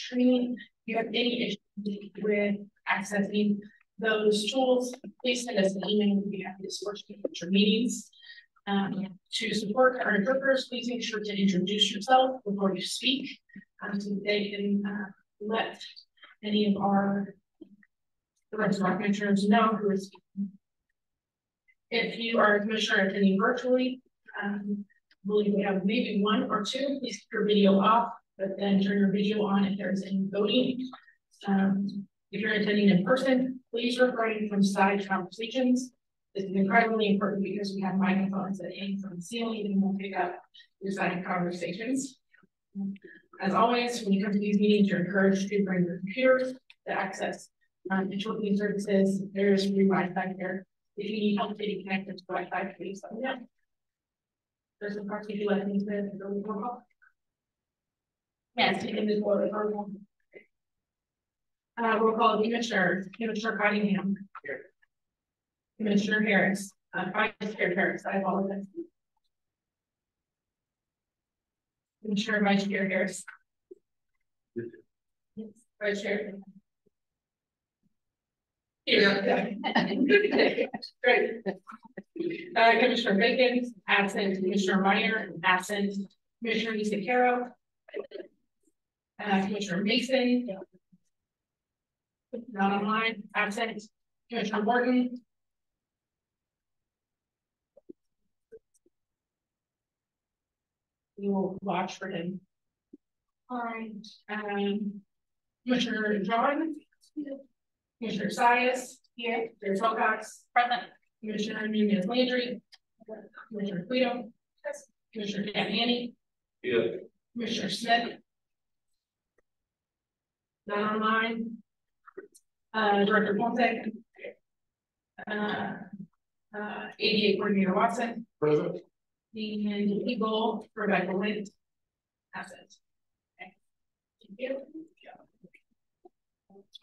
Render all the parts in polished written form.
screen. If you have any issues with accessing those tools, please send us an email. We have this for future meetings. To support our interpreters, please make sure to introduce yourself before you speak, so they can let any of the rest of our commissioners know who is speaking. If you are a commissioner attending virtually, I believe we have maybe one or two. Please keep your video off, but then turn your video on if there's any voting. If you're attending in person, please refrain from side conversations. This is incredibly important because we have microphones that hang from the ceiling and will pick up your side conversations. As always, when you come to these meetings, you're encouraged to bring your computers to access interpreting services. There's free Wi-Fi here. If you need help getting connected to Wi-Fi, please let me know. There's some parts you like me to go roll call. Yes, you can move forward. Roll call Commissioner Cottingham. Here. Commissioner Harris. Vice Chair Harris, I apologize. Commissioner Vice Chair Harris. Yes. Vice Chair. Here. Great. Commissioner Bacon, absent. Commissioner Meyer, absent. Commissioner Isakaro. Commissioner Mason. Not online, absent. Commissioner Morton. We will watch for him. All right. Commissioner John. Commissioner Sias. Here. Commissioner Wilcox. Present. Commissioner Nunez Landry. Commissioner Guido. Yes. Commissioner Dan Haney. Yeah. Commissioner Smith. Not online. Director Ponte. ADA Coordinator Watson. Present. And Eagle, Rebecca Lind. Absent. Okay. Thank you.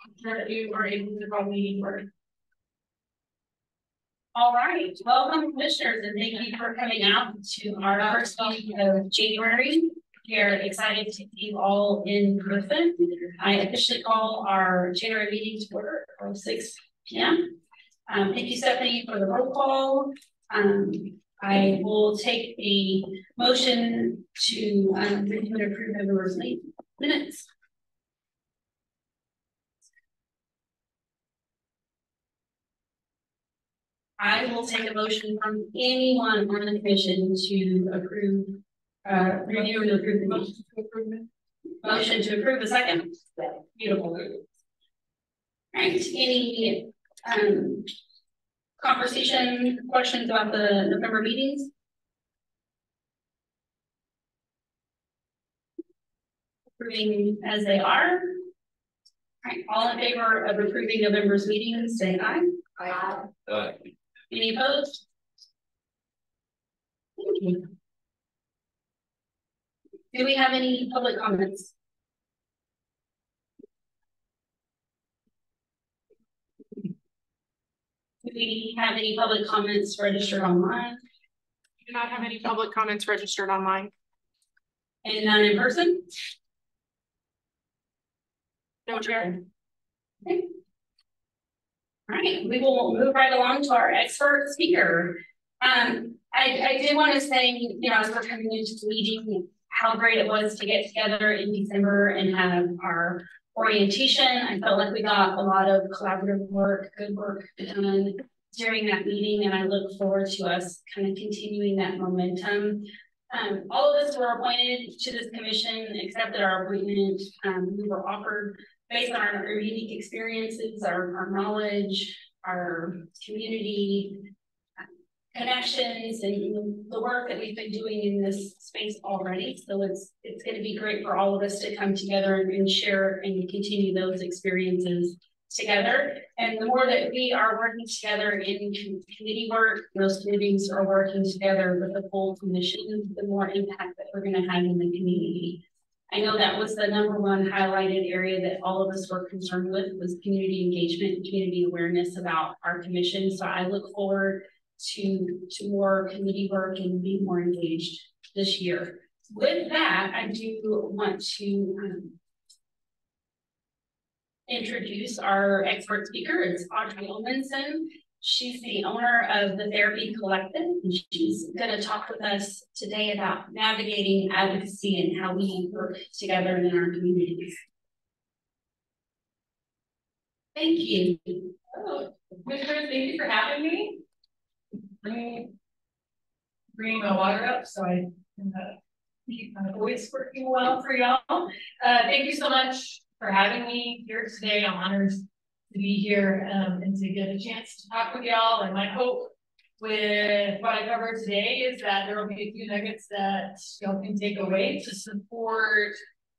I'm sure that you are able to call meeting order. All right, welcome commissioners, and thank you for coming out to our first meeting of January. We're excited to see you all in person. I officially call our January meeting to order at 6 p.m. Thank you, Stephanie, for the roll call. I will take a motion to review and approve November's minutes. I will take a motion from anyone on the commission to approve, review and approve the motion to approve. Motion to approve a second. Beautiful. All right. Any conversation, questions about the November meetings? Approving as they are. All right. All in favor of approving November's meetings, say aye. Aye. Any opposed? Thank you. Do we have any public comments? Do we have any public comments registered online? We do not have any public comments registered online. And none in person? No, Chair. Okay. All right, we will move right along to our expert speaker. I did want to say, you know, as we're coming into the meeting, how great it was to get together in December and have our orientation. I felt like we got a lot of collaborative work, good work done during that meeting, and I look forward to us kind of continuing that momentum. All of us were appointed to this commission, accepted our appointment. We were offered based on our unique experiences, our knowledge, our community connections, and the work that we've been doing in this space already. So it's going to be great for all of us to come together and share and continue those experiences together. And the more that we are working together in committee work, those committees are working together with the full commission, the more impact that we're going to have in the community. I know that was the #1 highlighted area that all of us were concerned with, was community engagement and community awareness about our commission. So I look forward to more committee work and be more engaged this year. With that, I do want to introduce our expert speaker. It's Audrey Olmanson. She's the owner of the Therapy Collective, and she's going to talk with us today about navigating advocacy and how we work together in our communities. Thank you. Oh, Commissioners, thank you for having me. Bringing my water up so I can keep my voice working well for y'all. Thank you so much for having me here today. I'm honored to be here and to get a chance to talk with y'all. And my hope with what I cover today is that there will be a few nuggets that y'all can take away to support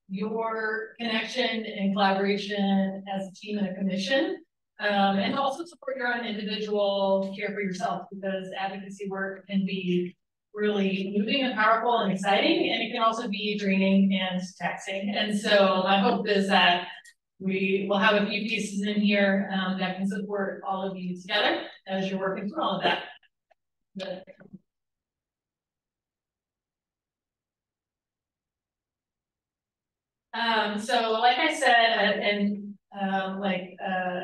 your connection and collaboration as a team and a commission, and also support your own individual care for yourself, because advocacy work can be really moving and powerful and exciting, and it can also be draining and taxing. And so my hope is that we will have a few pieces in here that can support all of you together as you're working through all of that. So like I said, like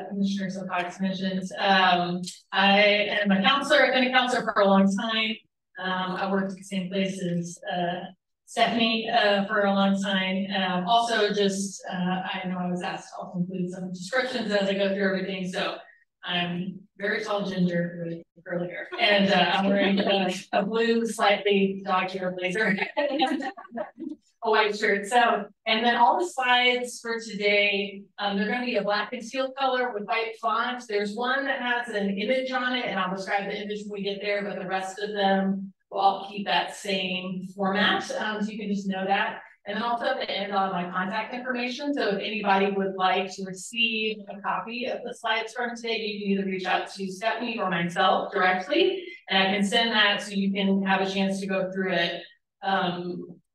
Commissioner Silcox mentioned, I am a counselor. I've been a counselor for a long time. I worked at the same place as Stephanie for a long time. Also, just I know I was asked to also include some descriptions as I go through everything. So I'm very tall ginger with curly hair, and I'm wearing a blue, slightly dog-eared blazer. A white shirt. So, and then all the slides for today, they're going to be a black and teal color with white font. There's one that has an image on it, and I'll describe the image when we get there, but the rest of them will all keep that same format. So you can just know that. And then also at the end, I'll have my contact information. So if anybody would like to receive a copy of the slides from today, you can either reach out to Stephanie or myself directly, and I can send that so you can have a chance to go through it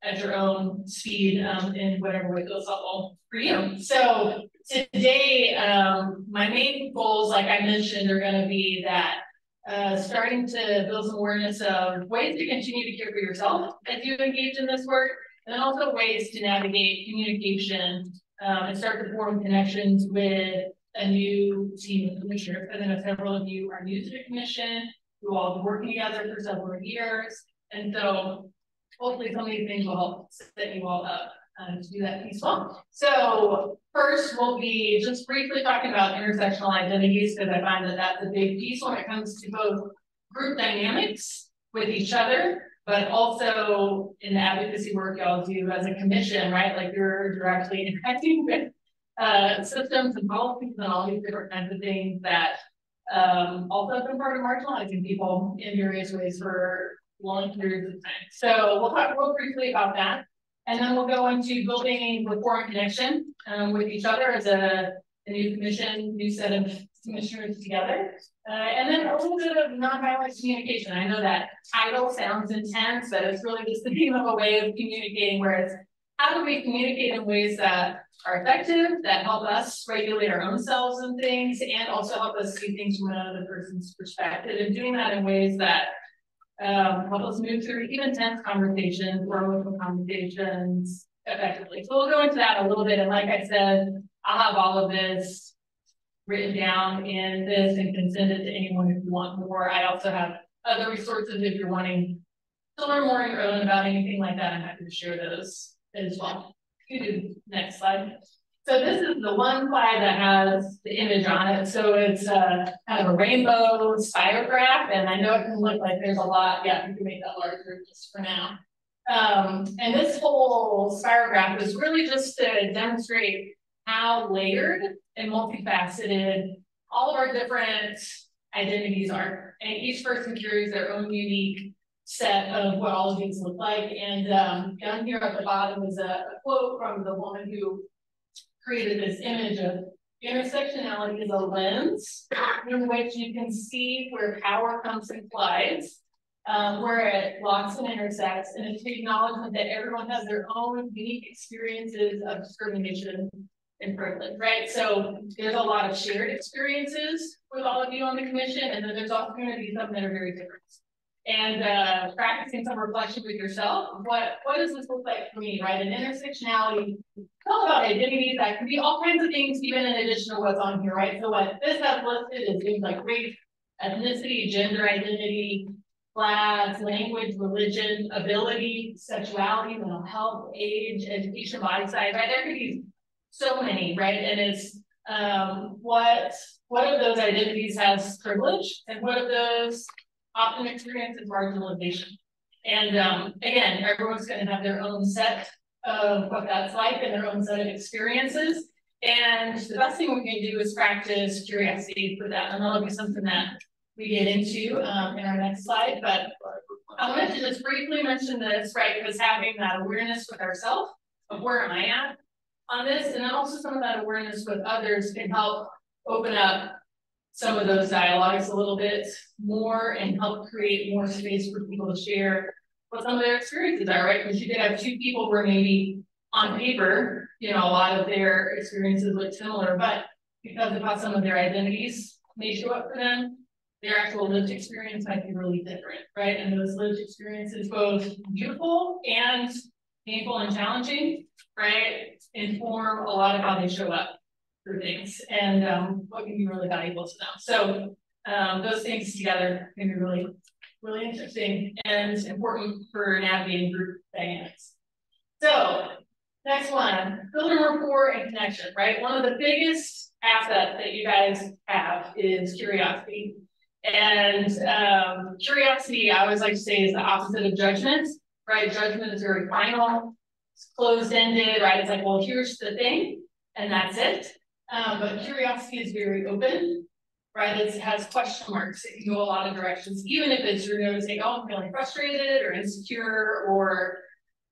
at your own speed in whatever way feels helpful for you. So today, my main goals, like I mentioned, are going to be that starting to build some awareness of ways to continue to care for yourself as you engage in this work, and then also ways to navigate communication and start to form connections with a new team of commissioners. And then several of you are new to the commission, who all been working together for several years, and so hopefully some of these things will help set you all up to do that piece well. So first, we'll be just briefly talking about intersectional identities, because I find that that's a big piece when it comes to both group dynamics with each other, but also in the advocacy work y'all do as a commission, right? Like you're directly interacting with systems and policies and all these different kinds of things that also have been part of marginalizing people in various ways for long periods of time. So we'll talk real briefly about that. And then we'll go into building rapport and connection with each other as a new commission, new set of commissioners together. And then a little bit of nonviolent communication. I know that title sounds intense, but it's really just the name of a way of communicating, where it's how do we communicate in ways that are effective, that help us regulate our own selves and things, and also help us see things from another person's perspective, and doing that in ways that help us move through even tense conversations or emotional conversations effectively. So we'll go into that a little bit. And like I said, I'll have all of this written down in this and can send it to anyone if you want more. I also have other resources if you're wanting to learn more on your own about anything like that. I'm happy to share those as well. You do next slide. So this is the one slide that has the image on it. So it's kind of a rainbow spirograph, and I know it can look like there's a lot. Yeah, you can make that larger just for now. And this whole spirograph is really just to demonstrate how layered and multifaceted all of our different identities are. And each person carries their own unique set of what all of these look like. And down here at the bottom is a quote from the woman who created this image of intersectionality is a lens in which you can see where power comes and collides, where it locks and intersects, and it's the acknowledgement that everyone has their own unique experiences of discrimination and privilege, right? So there's a lot of shared experiences with all of you on the commission, and then there's also going to be some that are very different. and practicing some reflection with yourself. What does this look like for me, right? And intersectionality, it's all about identities. That can be all kinds of things, even in addition to what's on here, right? So what this has listed is things like race, ethnicity, gender identity, class, language, religion, ability, sexuality, mental health, age, education, body size, right? There could be so many, right? And it's what of those identities has privilege, and what of those often experiences marginalization. And again, everyone's going to have their own set of what that's like and their own set of experiences. And the best thing we can do is practice curiosity for that. And that'll be something that we get into in our next slide. But I wanted to just briefly mention this, right? Because having that awareness with ourselves of where am I at on this, and then also some of that awareness with others can help open up some of those dialogues a little bit more and help create more space for people to share what some of their experiences are, right? Because you could have two people where maybe on paper, you know, a lot of their experiences look similar, but because of how some of their identities may show up for them, their actual lived experience might be really different, right? And those lived experiences, both beautiful and painful and challenging, right, inform a lot of how they show up for things and what can be really valuable to them. So those things together can be really, really interesting and important for navigating group dynamics. So next one, building rapport and connection, right? One of the biggest assets that you guys have is curiosity. And curiosity, I always like to say, is the opposite of judgment, right? Judgment is very final, it's closed-ended, right? It's like, well, here's the thing, and that's it. But curiosity is very open, right? It has question marks. It can go a lot of directions, even if it's you're going to say, oh, I'm feeling frustrated or insecure or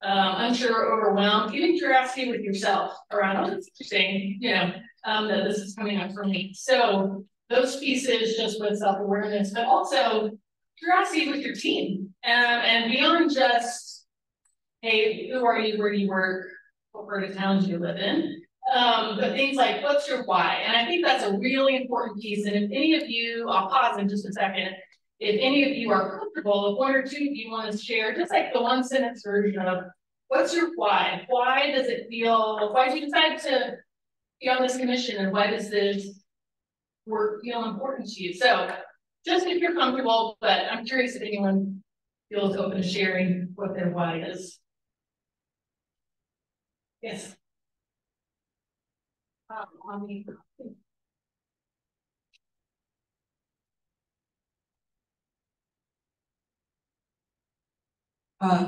unsure or overwhelmed. Even curiosity with yourself around, oh, that's interesting, you know, that this is coming up for me. So those pieces just with self-awareness, but also curiosity with your team and beyond just, hey, who are you, where do you work, what part of town do you live in? But things like, what's your why? And I think that's a really important piece. And if any of you, I'll pause in just a second. If any of you are comfortable, if one or two of you want to share, just like the one sentence version of what's your why? Why does it feel, why did you decide to be on this commission? And why does this work feel important to you? So just if you're comfortable, but I'm curious if anyone feels open to sharing what their why is. Yes.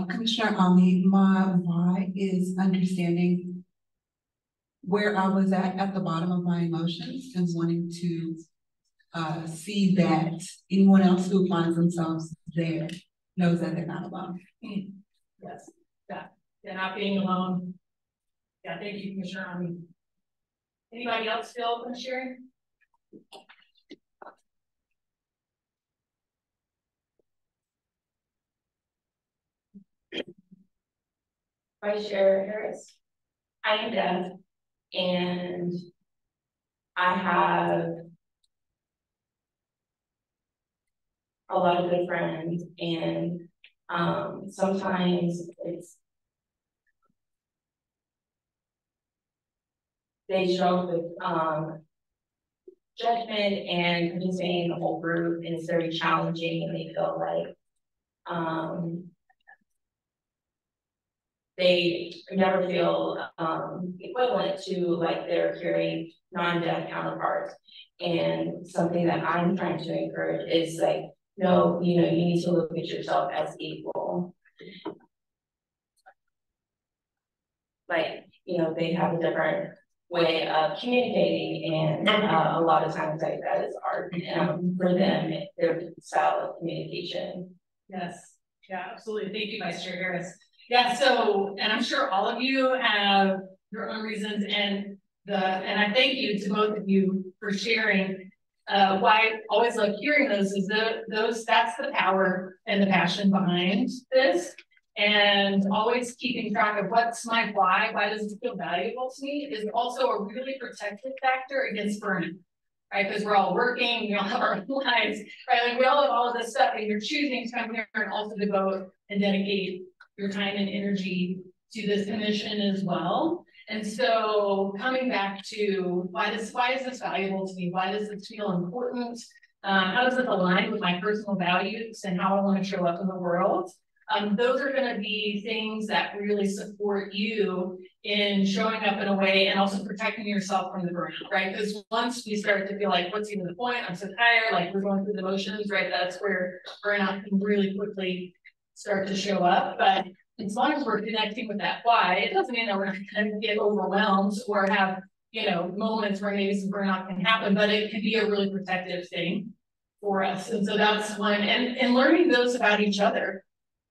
Commissioner Ami, my why is understanding where I was at the bottom of my emotions and wanting to see that anyone else who finds themselves there knows that they're not alone. Yes, yeah, they're not being alone. Yeah, thank you, Commissioner Ami. Anybody else feel open to sharing? Vice Chair Harris. I am deaf and I have a lot of good friends and sometimes they show up with judgment and participating in the whole group, and it's very challenging, and they feel like they never feel equivalent to like their hearing non-deaf counterparts. And something that I'm trying to encourage is like, no, you know, you need to look at yourself as equal. Like, you know, they have a different way of communicating, and a lot of times like that is art for them, their style of communication. Yes, yeah, absolutely. Thank you, Vice Chair Harris. Yeah, so, and I'm sure all of you have your own reasons, and I thank you to both of you for sharing. Why I always love hearing those is that's the power and the passion behind this. And always keeping track of what's my why does it feel valuable to me is also a really protective factor against burnout, right? Because we're all working, we all have our own lives, right? Like we all have all of this stuff, and you're choosing to come here and also devote and dedicate your time and energy to this commission as well. And so coming back to why is this valuable to me? Why does this feel important? How does it align with my personal values and how I want to show up in the world? Those are going to be things that really support you in showing up in a way and also protecting yourself from the burnout, right? Because once we start to feel like, what's even the point? I'm so tired, like we're going through the motions, right? That's where burnout can really quickly start to show up. But as long as we're connecting with that why, it doesn't mean that we're not going to get overwhelmed or have, moments where maybe some burnout can happen, but it can be a really protective thing for us. And so that's one, and learning those about each other,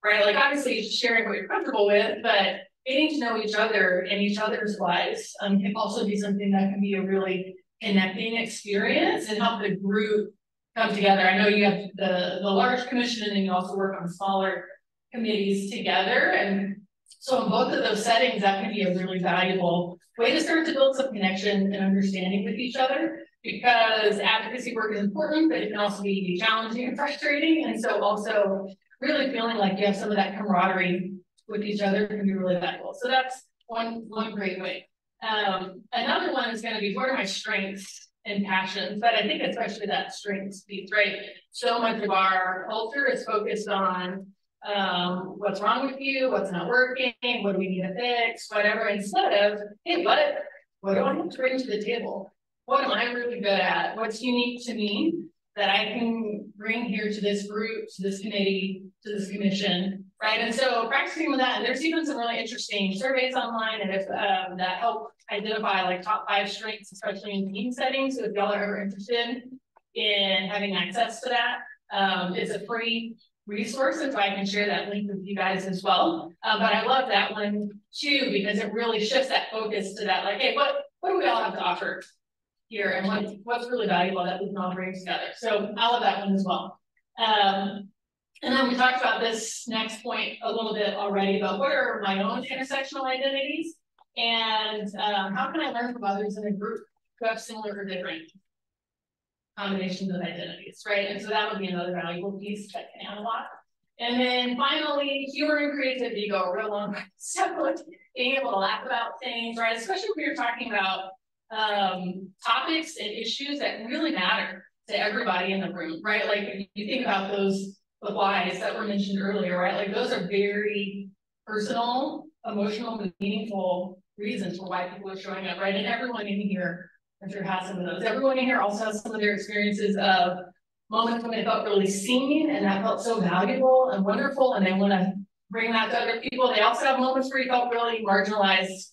right? Like obviously sharing what you're comfortable with, but getting to know each other and each other's lives can also be something that can be a really connecting experience and help the group come together. I know you have the large commission, and you also work on smaller committees together. And so in both of those settings, that can be a really valuable way to start to build some connection and understanding with each other, because advocacy work is important, but it can also be challenging and frustrating. And so also really feeling like you have some of that camaraderie with each other can be really valuable. So that's one great way. Another one is going to be, what are my strengths and passions? But I think especially that strengths piece, right? So much of our culture is focused on what's wrong with you, what's not working, what do we need to fix, whatever, instead of, hey, what do I have to bring to the table? What am I really good at? What's unique to me that I can bring here to this group, to this committee, to this commission, right? And so practicing with that, and there's even some really interesting surveys online, and if that help identify like top 5 strengths, especially in team settings. So if y'all are ever interested in having access to that, it's a free resource, and so I can share that link with you guys as well. But I love that one too, because it really shifts that focus to that, like, hey, what do we all have to offer here, and what's really valuable that we can all bring together. So I love that one as well. And then we talked about this next point a little bit already, about what are my own intersectional identities, and how can I learn from others in a group who have similar or different combinations of identities, right? And so that would be another valuable piece that can add a lot. And then finally, humor and creativity go a real long way. So being able to laugh about things, right? Especially when you're talking about topics and issues that really matter to everybody in the room, right? Like you think about the whys that were mentioned earlier, right? Like those are very personal, emotional, meaningful reasons for why people are showing up, right? And everyone in here, I'm sure, has some of those. Everyone in here also has some of their experiences of moments when they felt really seen, and that felt so valuable and wonderful, and they want to bring that to other people. They also have moments where you felt really marginalized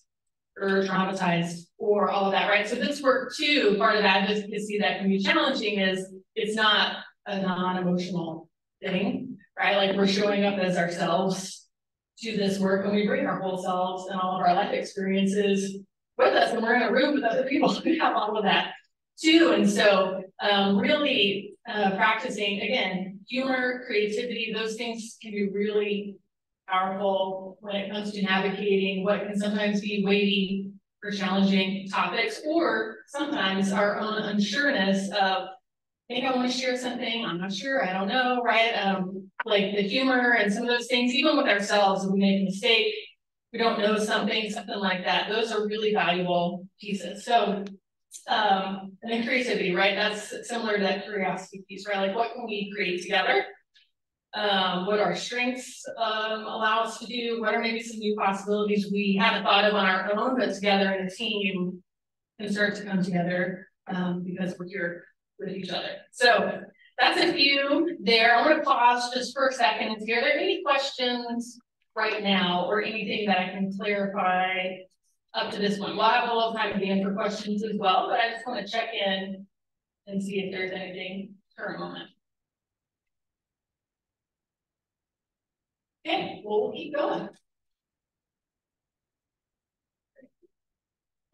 or traumatized or all of that, right? So this work too, part of advocacy that can be challenging is it's not a non-emotional thing, right? Like we're showing up as ourselves to this work, and we bring our whole selves and all of our life experiences with us, and we're in a room with other people who have all of that too. And so really practicing, again, humor, creativity, those things can be really powerful when it comes to navigating what can sometimes be weighty or challenging topics, or sometimes our own unsureness of, I think I want to share something, I'm not sure, I don't know, right? Like the humor and some of those things, even with ourselves, if we make a mistake, we don't know something like that, those are really valuable pieces. So and then creativity, right? That's similar to that curiosity piece, right? Like what can we create together? What our strengths allow us to do? What are maybe some new possibilities we haven't thought of on our own, but together in a team can start to come together because we're here with each other. So that's a few there. I want to pause just for a second and see, are there any questions right now or anything that I can clarify up to this point? We'll have a little time at the end for questions as well, but I just want to check in and see if there's anything for a moment. Okay, well, we'll keep going.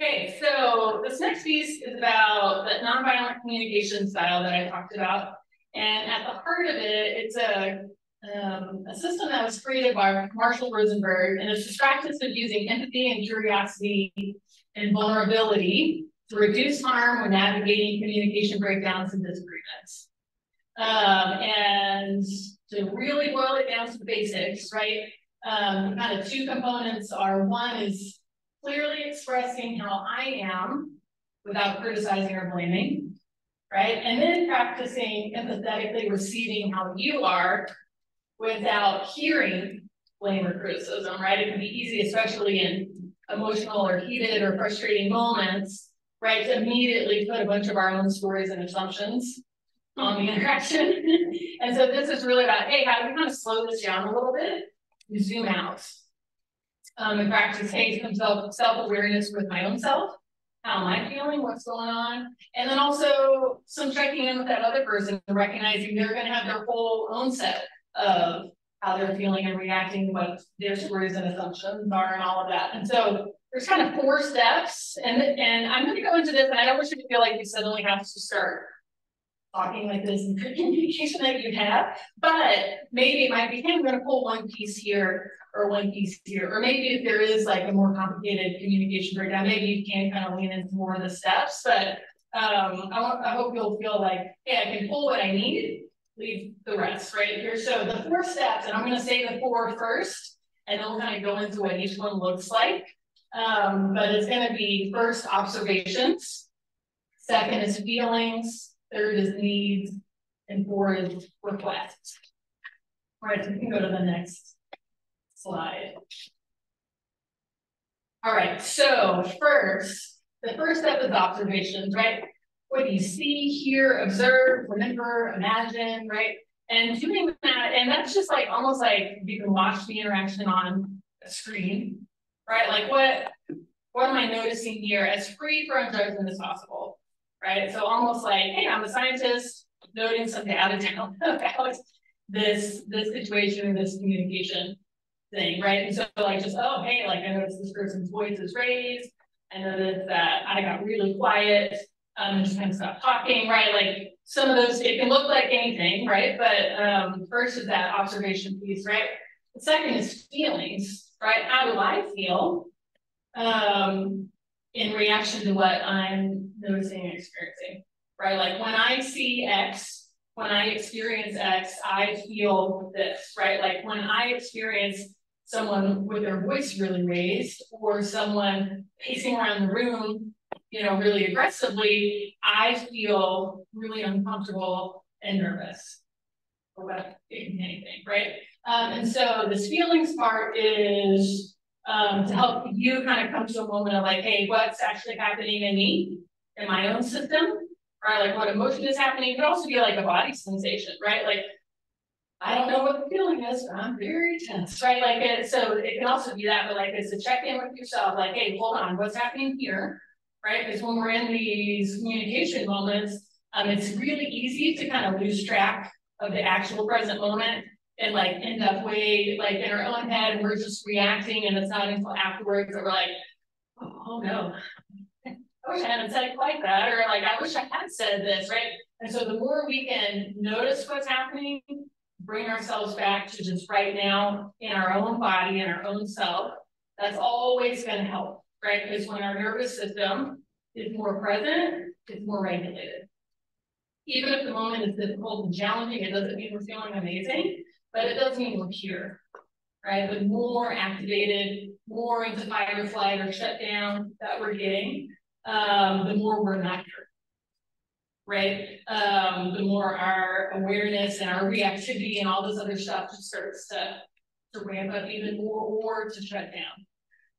Okay, so this next piece is about the nonviolent communication style that I talked about. And at the heart of it, it's a system that was created by Marshall Rosenberg, and it's this practice of using empathy and curiosity and vulnerability to reduce harm when navigating communication breakdowns and disagreements. And to really boil it down to the basics, right? Kind of two components are, one is clearly expressing how I am without criticizing or blaming, right? And then practicing empathetically receiving how you are without hearing blame or criticism, right? It can be easy, especially in emotional or heated or frustrating moments, right, to immediately put a bunch of our own stories and assumptions on the interaction. And so this is really about, hey, how do we kind of slow this down a little bit? We zoom out. And practice, hey, some self-awareness with my own self. How am I feeling? What's going on? And then also some checking in with that other person and recognizing they're going to have their whole own set of how they're feeling and reacting, what their stories and assumptions are and all of that. And so there's kind of 4 steps. And I'm going to go into this, and I don't want you to feel like you suddenly have to start talking like this in communication that you have, but maybe it might be, hey, I'm going to pull one piece here or one piece here, or maybe if there is like a more complicated communication breakdown, maybe you can kind of lean into more of the steps, but I hope you'll feel like, hey, I can pull what I need, leave the rest right here. So the 4 steps, and I'm going to say the 4 first, and then we'll kind of go into what each one looks like. But it's going to be first observations, second is feelings, third is needs, and 4 is requests. All right, so we can go to the next slide. All right, so the first step is observations, right? What do you see, hear, observe, remember, imagine, right? And doing that, and that's just like almost like you can watch the interaction on a screen, right? Like what am I noticing here as free from judgment as possible, right? So almost like, hey, I'm a scientist noting some data down about this situation, this communication thing, right? And so like just, oh, hey, like I noticed this person's voice is raised. I noticed that I got really quiet and just kind of stopped talking, right? Like some of those, it can look like anything, right? But first is that observation piece, right? The second is feelings, right? How do I feel in reaction to what I'm noticing and experiencing, right? Like when I see X, when I experience X, I feel this, right? Like when I experience someone with their voice really raised or someone pacing around the room, you know, really aggressively, I feel really uncomfortable and nervous about anything, right? And so this feelings part is to help you kind of come to a moment of like, hey, what's actually happening in me, in my own system, right? Like what emotion is happening. It could also be like a body sensation, right? Like, I don't know what the feeling is, but I'm very tense, right? Like, so it can also be that, but like it's a check in with yourself, like, hey, hold on, what's happening here, right? Because when we're in these communication moments, it's really easy to kind of lose track of the actual present moment and like end up way like in our own head, and we're just reacting, and it's not until afterwards that we're like, oh no, I wish I hadn't said it like that, or like I wish I had said this, right? And so the more we can notice what's happening, bring ourselves back to just right now in our own body and our own self, that's always going to help, right? Because when our nervous system is more present, it's more regulated. Even if the moment is difficult and challenging, it doesn't mean we're feeling amazing, but it does mean we're here, right? The more activated, more into fight or flight or shut down that we're getting, the more we're not here. Right? The more our awareness and our reactivity and all this other stuff just starts to ramp up even more or to shut down.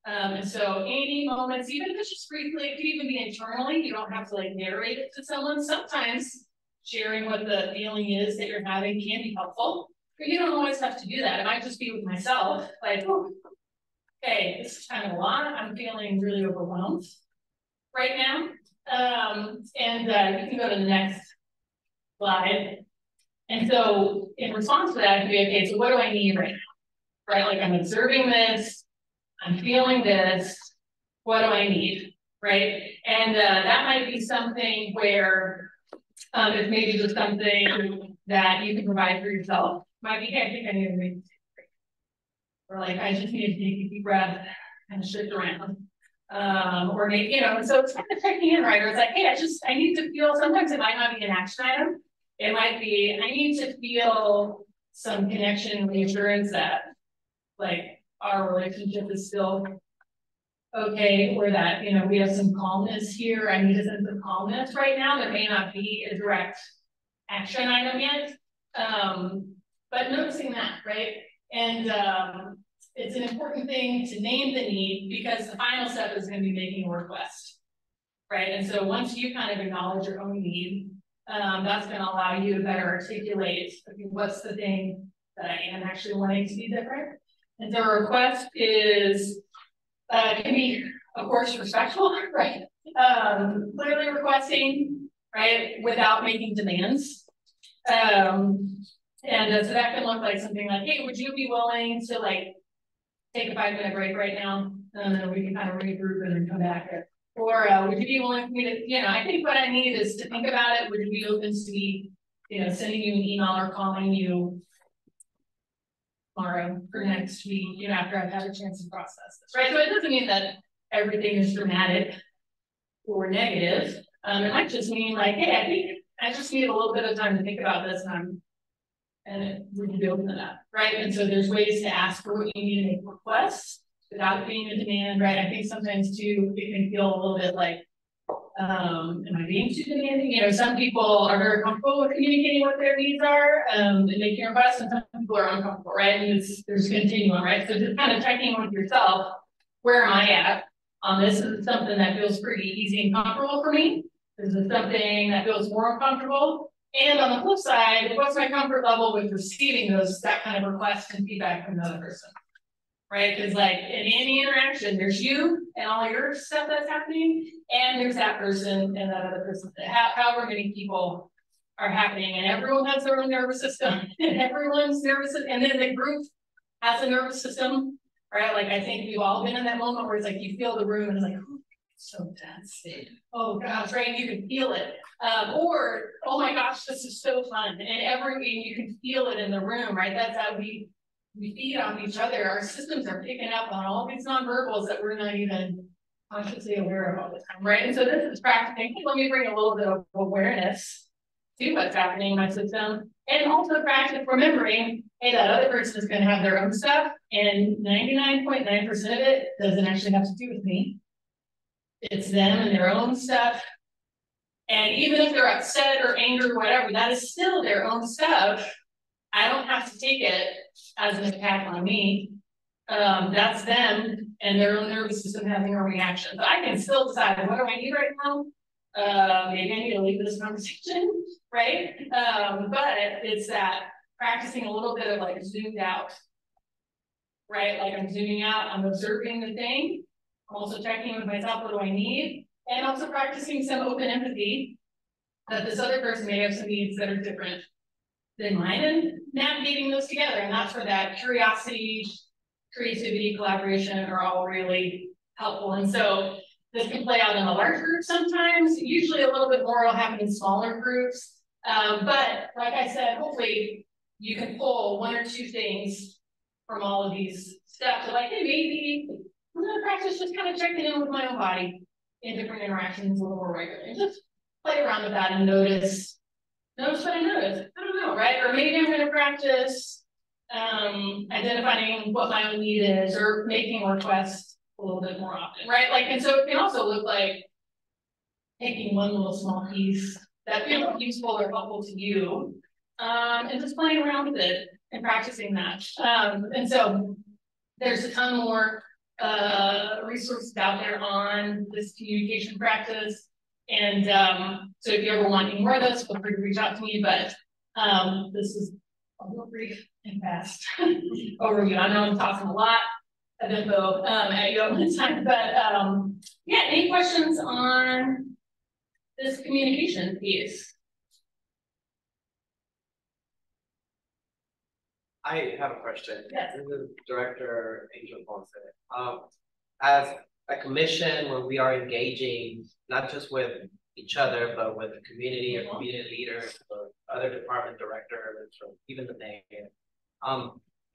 And so any moments, even if it's just briefly, it could even be internally, you don't have to like narrate it to someone. Sometimes sharing what the feeling is that you're having can be helpful, but you don't always have to do that. It might just be with myself, like, oh, okay, this is kind of a lot. I'm feeling really overwhelmed right now. You can go to the next slide. And so in response to that, it could be, okay, so what do I need right now? Right? Like I'm observing this, I'm feeling this, what do I need? Right? And that might be something where it's maybe just something that you can provide for yourself. Might be, hey, I think I need to make, or like I just need to take a deep breath and shift around. Or maybe, so it's kind of checking in, right? Or it's like, hey, I need to feel, sometimes it might not be an action item. It might be, I need to feel some connection and reassurance that like our relationship is still okay, or that, we have some calmness here. I need a sense of calmness right now. There may not be a direct action item yet. But noticing that, right? And it's an important thing to name the need because the final step is going to be making a request, right? And so once you kind of acknowledge your own need, that's going to allow you to better articulate, okay, what's the thing that I am actually wanting to be different. And so a request is, can be, of course, respectful, right? Clearly requesting, right, without making demands. And so that can look like something like, hey, would you be willing to like take a 5-minute break right now? And then we can kind of regroup and then come back here. Or would you be willing for me to, I think what I need is to think about it. Would you be open to me, sending you an email or calling you tomorrow for next week, after I've had a chance to process this, right? So it doesn't mean that everything is dramatic or negative. It might just mean like, hey, I think I just need a little bit of time to think about this, and we can be open to that, right? And so there's ways to ask for what you need to make requests without being a demand, right? I think sometimes too, it can feel a little bit like, am I being too demanding? Some people are very comfortable with communicating what their needs are, and making requests, and some people are uncomfortable, right? And there's a continuum, right? So just kind of checking with yourself, where am I at on this? Is it something that feels pretty easy and comfortable for me? Is it something that feels more uncomfortable? And on the flip side, what's my comfort level with receiving that kind of request and feedback from another person? Right? Because like in any interaction, there's you and all your stuff that's happening, and there's that person and that other person. However many people are happening, and everyone has their own nervous system, and everyone's nervous, and then the group has a nervous system, right? Like I think we've all been in that moment where it's like you feel the room and it's like, oh, so tense. Oh gosh, right? You can feel it. Or, oh my gosh, this is so fun. And you can feel it in the room, right? That's how we feed on each other. Our systems are picking up on all these nonverbals that we're not even consciously aware of all the time, right? And so this is practicing. Let me bring a little bit of awareness to what's happening in my system. And also practice remembering, hey, that other person is going to have their own stuff, and 99.9% of it doesn't actually have to do with me. It's them and their own stuff. And even if they're upset or angry or whatever, that is still their own stuff. I don't have to take it as an attack on me. That's them and their own nervous system having a reaction. So I can still decide, what do I need right now? Maybe I need to leave this conversation, right? But it's that practicing a little bit of like zoomed out, right? Like I'm zooming out, I'm observing the thing. I'm also checking with myself, what do I need? And also practicing some open empathy that this other person may have some needs that are different than mine, and navigating those together. And that's where that curiosity, creativity, collaboration are all really helpful. And so this can play out in a large group sometimes. Usually a little bit more will happen in smaller groups. But like I said, hopefully you can pull one or two things from all of these steps. So like, hey, maybe I'm gonna practice just kind of checking in with my own body in different interactions a little more regularly. And just play around with that and notice what I notice. I don't know, right? Or maybe I'm going to practice identifying what my own need is, or making requests a little bit more often, right? Like, and so it can also look like taking one little small piece that feels useful or helpful to you, and just playing around with it and practicing that. And so there's a ton more resources out there on this communication practice. And so if you ever want any more of those, feel free to reach out to me. But this is a real brief and fast overview. I know I'm talking a lot of info at you at one time, but yeah, any questions on this communication piece? I have a question. Yes. This is Director Angel Ponce. As a commission, where we are engaging not just with each other, but with the community or community leaders or other department directors or even the mayor,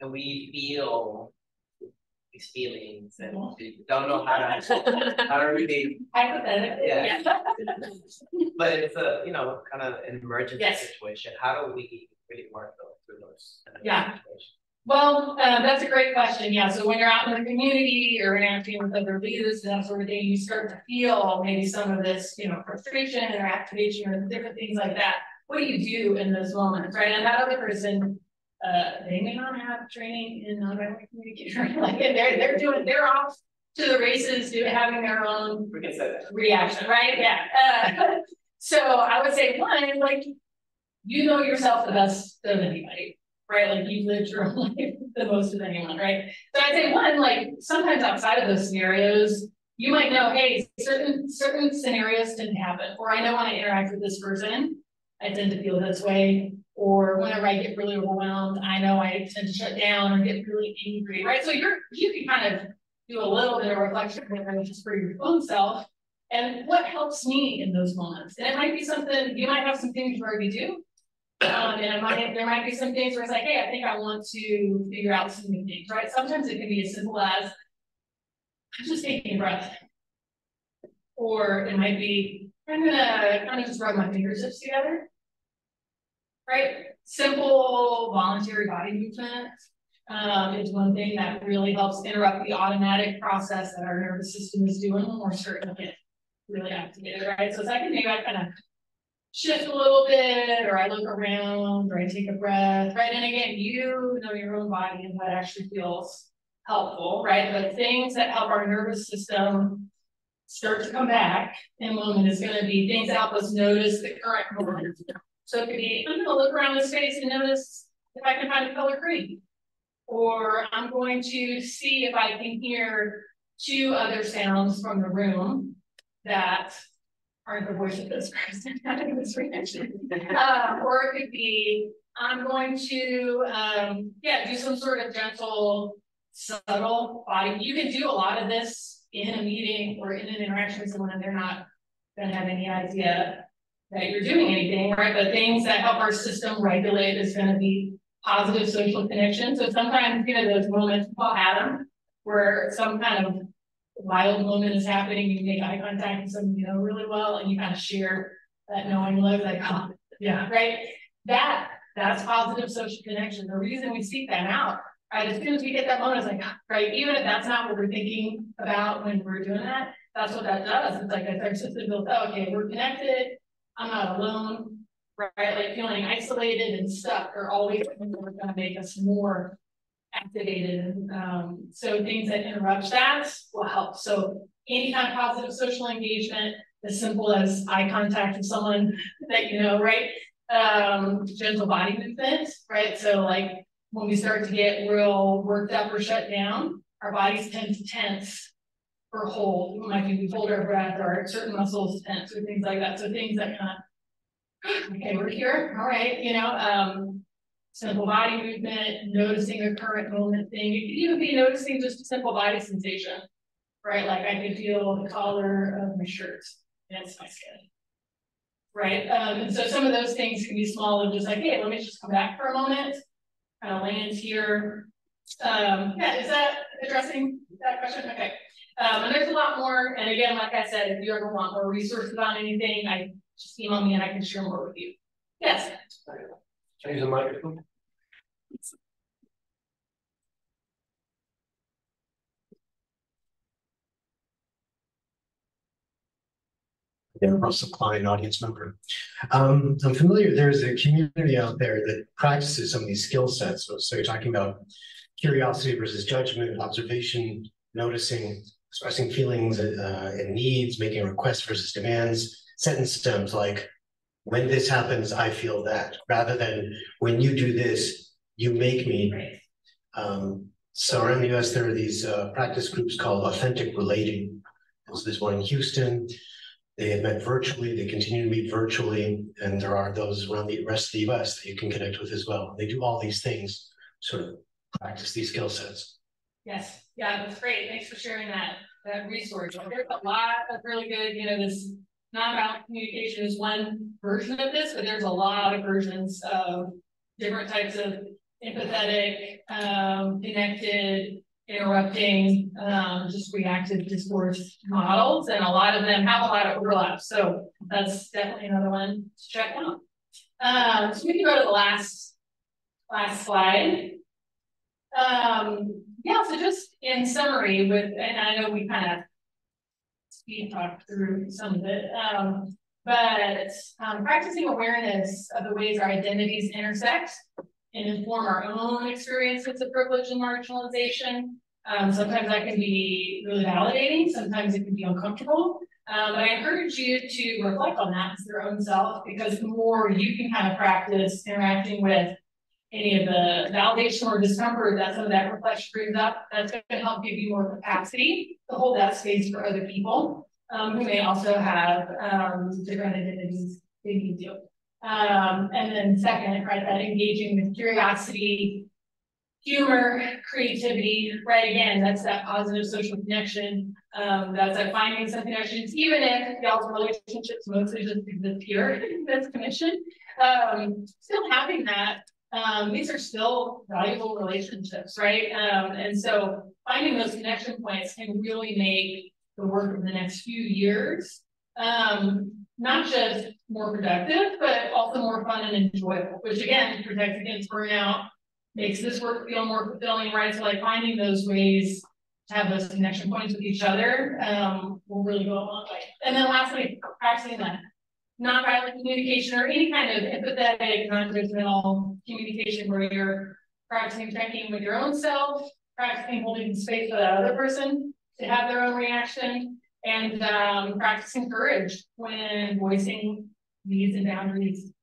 and we feel these feelings and we don't know how to really, Hypothetically, yeah. But it's a, you know, kind of an emergency Yes. situation. How do we really work through those Yeah. situations? Well, that's a great question. Yeah. So when you're out in the community or interacting with other leaders and that sort of thing, you start to feel maybe some of this, you know, frustration or activation or different things like that. What do you do in those moments, right? And that other person, they may not have training in nonviolent communication, like they're off to the races, having their own We can say that. reaction, right? Yeah. So I would say one, like, you know yourself the best of anybody, right? Like you've lived your own life the most of anyone, right? So I'd say one, like sometimes outside of those scenarios, you might know, hey, certain scenarios tend to happen, or I know when I interact with this person, I tend to feel this way, or whenever I get really overwhelmed, I know I tend to shut down or get really angry, right? So you can kind of do a little bit of reflection just for your own self. And what helps me in those moments? And it might be something, you might have some things you already do. And there might be some things where it's like, hey, I think I want to figure out some new things, right? Sometimes it can be as simple as, I'm just taking a breath. Or it might be, I'm gonna kind of just rub my fingertips together. Right? Simple voluntary body movement is one thing that really helps interrupt the automatic process that our nervous system is doing when we're starting to get really activated, right? So it's like maybe I kind of shift a little bit, or I look around, or I take a breath, right? And again, you know your own body and what actually feels helpful, right? But things that help our nervous system start to come back in a moment is going to be things that help us notice the current moment. So it could be, I'm going to look around the space and notice if I can find a color green. Or I'm going to see if I can hear 2 other sounds from the room that aren't the voice of this person having this reaction. Or it could be, I'm going to, do some sort of gentle, subtle body. You can do a lot of this in a meeting or in an interaction with someone and they're not going to have any idea that you're doing anything, right? But things that help our system regulate is going to be positive social connection. So sometimes, you know, those moments, we'll have them, where some kind of wild moment is happening, you make eye contact with someone you know really well, and you kind of share that knowing look, like, oh, yeah, right? That's positive social connection. The reason we seek that out, right? As soon as we get that moment, it's like, right, even if that's not what we're thinking about when we're doing that, that's what that does. It's like our system goes, oh, okay, we're connected. I'm not alone, right? Like feeling isolated and stuck are always going to make us more activated. So things that interrupt that will help. So any kind of positive social engagement, as simple as eye contact with someone that you know, right? Gentle body movement, right? So like when we start to get real worked up or shut down, our bodies tend to tense or hold. It might be we hold our breath or certain muscles tense or things like that. So things that kind of, okay, we're here, all right, you know, simple body movement, noticing a current moment thing. You could even be noticing just a simple body sensation, right? Like I can feel the collar of my shirt against my skin, right? And so some of those things can be small and just like, hey, let me just come back for a moment, kind of land here. Yeah, is that addressing that question? Okay. And there's a lot more. And again, like I said, if you ever want more resources on anything, just email me and I can share more with you. Yes. Change the microphone. Russell Klein, audience member. I'm familiar, there's a community out there that practices some of these skill sets. So you're talking about curiosity versus judgment, observation, noticing, expressing feelings and needs, making requests versus demands, sentence stems like, when this happens, I feel that, rather than when you do this, you make me. So around the US, there are these practice groups called Authentic Relating. So there's one in Houston. They have met virtually, they continue to meet virtually, and there are those around the rest of the US that you can connect with as well. They do all these things, sort of practice these skill sets. Yes, yeah, that's great. Thanks for sharing that resource. There's a lot of really good, you know, this nonviolent communication is one version of this, but there's a lot of versions of different types of empathetic, connected, interrupting, just reactive discourse models, and a lot of them have a lot of overlap. So that's definitely another one to check out. So we can go to the last slide. Yeah, so just in summary, and I know we kind of speed talked through some of it, but practicing awareness of the ways our identities intersect and inform our own experiences of privilege and marginalization. Sometimes that can be really validating, sometimes it can be uncomfortable. But I encourage you to reflect on that as your own self, because the more you can kind of practice interacting with any of the validation or discomfort that some of that reflection brings up, that's going to help give you more capacity to hold that space for other people who may also have different identities than you do. And then second, right, that engaging with curiosity, humor, creativity, right? Again, that's that positive social connection. That's that finding some connections, even if y'all's relationships mostly just exist here in this commission. Still having that, these are still valuable relationships, right? And so finding those connection points can really make the work of the next few years not just more productive, but also more fun and enjoyable, which again protects against burnout, makes this work feel more fulfilling, right? So like finding those ways to have those connection points with each other will really go a long way. And then lastly, practicing that nonviolent communication or any kind of empathetic, non-judgmental communication where you're practicing checking with your own self, practicing holding space for that other person to have their own reaction, and practicing courage when voicing needs and boundaries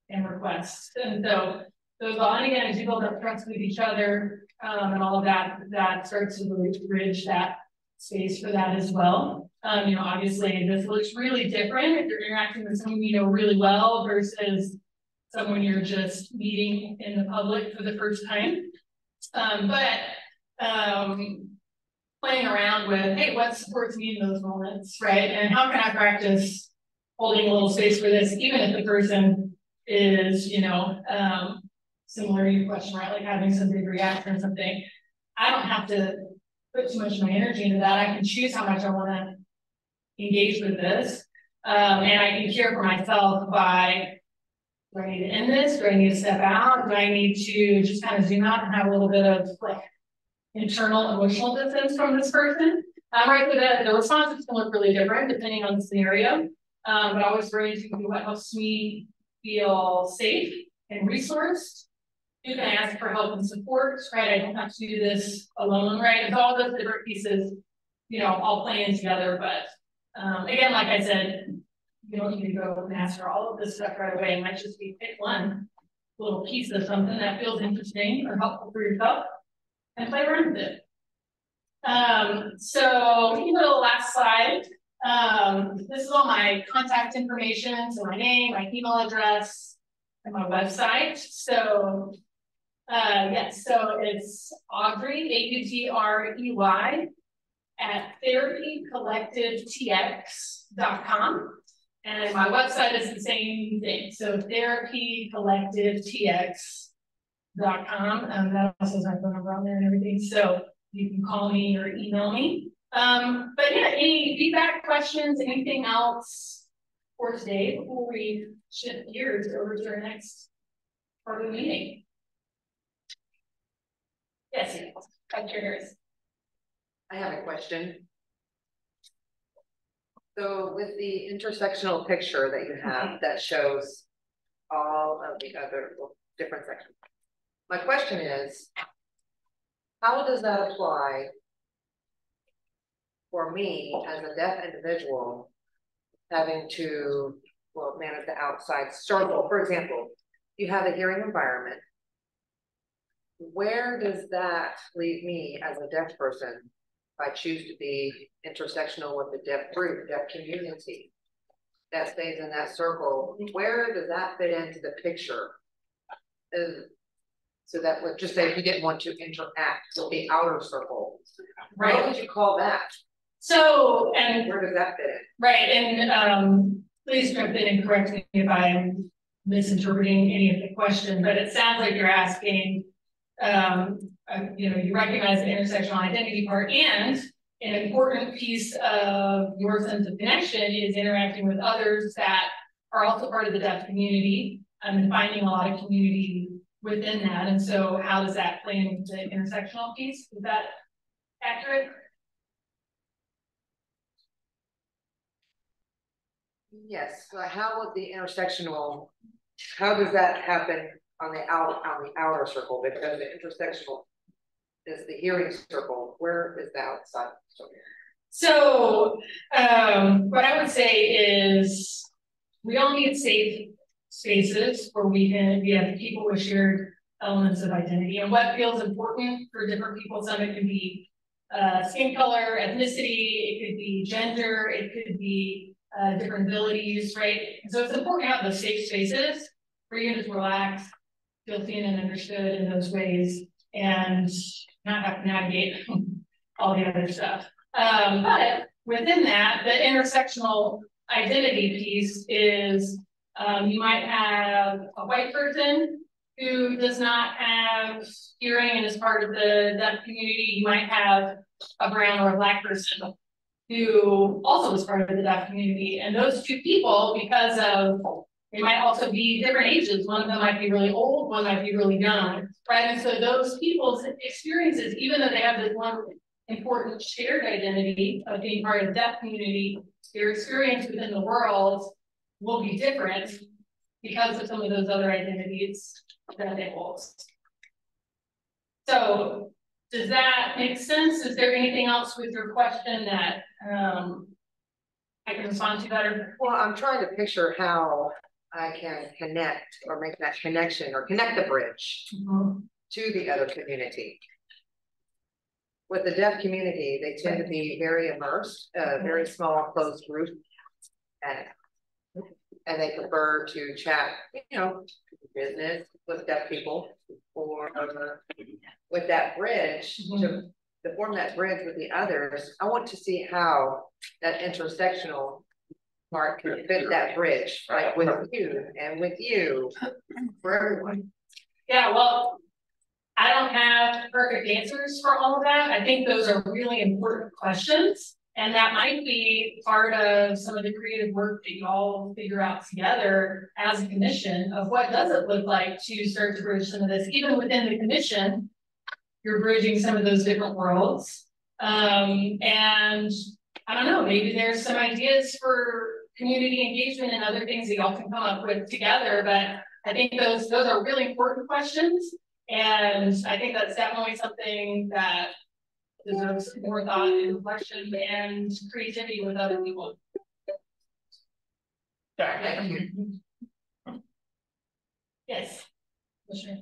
and requests. And so those all, and again, as you build up trust with each other and all of that, that starts to really bridge that space for that as well. You know, obviously this looks really different if you're interacting with someone you know really well versus someone you're just meeting in the public for the first time. Playing around with, hey, what supports me in those moments, right? And how can I practice holding a little space for this, even if the person is, you know, similar to your question, right? Like having some big reaction or something. I don't have to put too much of my energy into that. I can choose how much I want to engage with this. And I can care for myself by, do I need to end this? Do I need to step out? Do I need to just kind of zoom out and have a little bit of like internal emotional distance from this person? Right, so the responses can look really different depending on the scenario. But I always bring to what helps me feel safe and resourced. You can ask for help and support, right? I don't have to do this alone, right? It's all those different pieces, you know, all playing together. But again, like I said, you don't need to go and ask for all of this stuff right away. It might just be pick one little piece of something that feels interesting or helpful for yourself and play around with it. So we can go to the last slide. This is all my contact information. So my name, my email address, and my website. So yes, so it's Audrey, AUDREY, at therapycollectivetx.com. And my website is the same thing. So therapycollectivetx.com. That also has my phone number on there and everything. So you can call me or email me. But yeah, any feedback, questions, anything else for today before we shift gears over to our next part of the meeting? Yes, Dr. Harris. I have a question. So with the intersectional picture that you have that shows all of the other different sections, my question is, how does that apply for me as a deaf individual having to, well, manage the outside circle? For example, you have a hearing environment. Where does that leave me as a deaf person if I choose to be intersectional with the deaf group, deaf community that stays in that circle? Where does that fit into the picture? So that would just say if you didn't want to interact with the outer circle, right? What would you call that? So, and where does that fit in? Right, and please jump in and correct me if I'm misinterpreting any of the question, but it sounds like you're asking, are you recognize the intersectional identity part, and an important piece of your sense of connection is interacting with others that are also part of the deaf community, and finding a lot of community within that. And so how does that play into the intersectional piece? Is that accurate? Yes, so how would the intersectional, how does that happen on the outer circle? Because the intersectional is the hearing circle. Where is the outside circle? So what I would say is we all need safe spaces where we have people with shared elements of identity and what feels important for different people. Some it can be skin color, ethnicity, it could be gender, it could be different abilities, right? And so it's important to have those safe spaces where you can just relax, feel seen and understood in those ways, and not have to navigate all the other stuff. But within that, the intersectional identity piece is you might have a white person who does not have hearing and is part of the deaf community. You might have a brown or a black person who also is part of the deaf community. And those two people, because of, they might also be different ages. One of them might be really old, one might be really young, right? And so those people's experiences, even though they have this one important shared identity of being part of the deaf community, their experience within the world will be different because of some of those other identities that they hold. So does that make sense? Is there anything else with your question that I can respond to better? Well, I'm trying to picture how I can connect or make that connection or connect the bridge to the other community. With the deaf community, they tend to be very immersed, very small, closed group, and they prefer to chat, business with deaf people, or with that bridge to form that bridge with the others. I want to see how that intersectional part can fit that bridge, right, with you and with you, for everyone. Yeah, well, I don't have perfect answers for all of that. I think those are really important questions. And that might be part of some of the creative work that you all figure out together as a commission of what does it look like to start to bridge some of this. Even within the commission, you're bridging some of those different worlds. And I don't know, maybe there's some ideas for community engagement and other things that y'all can come up with together. But I think those are really important questions. And I think that's definitely something that deserves more thought and reflection and creativity with other people. Sorry. Thank you. Yes. Sure.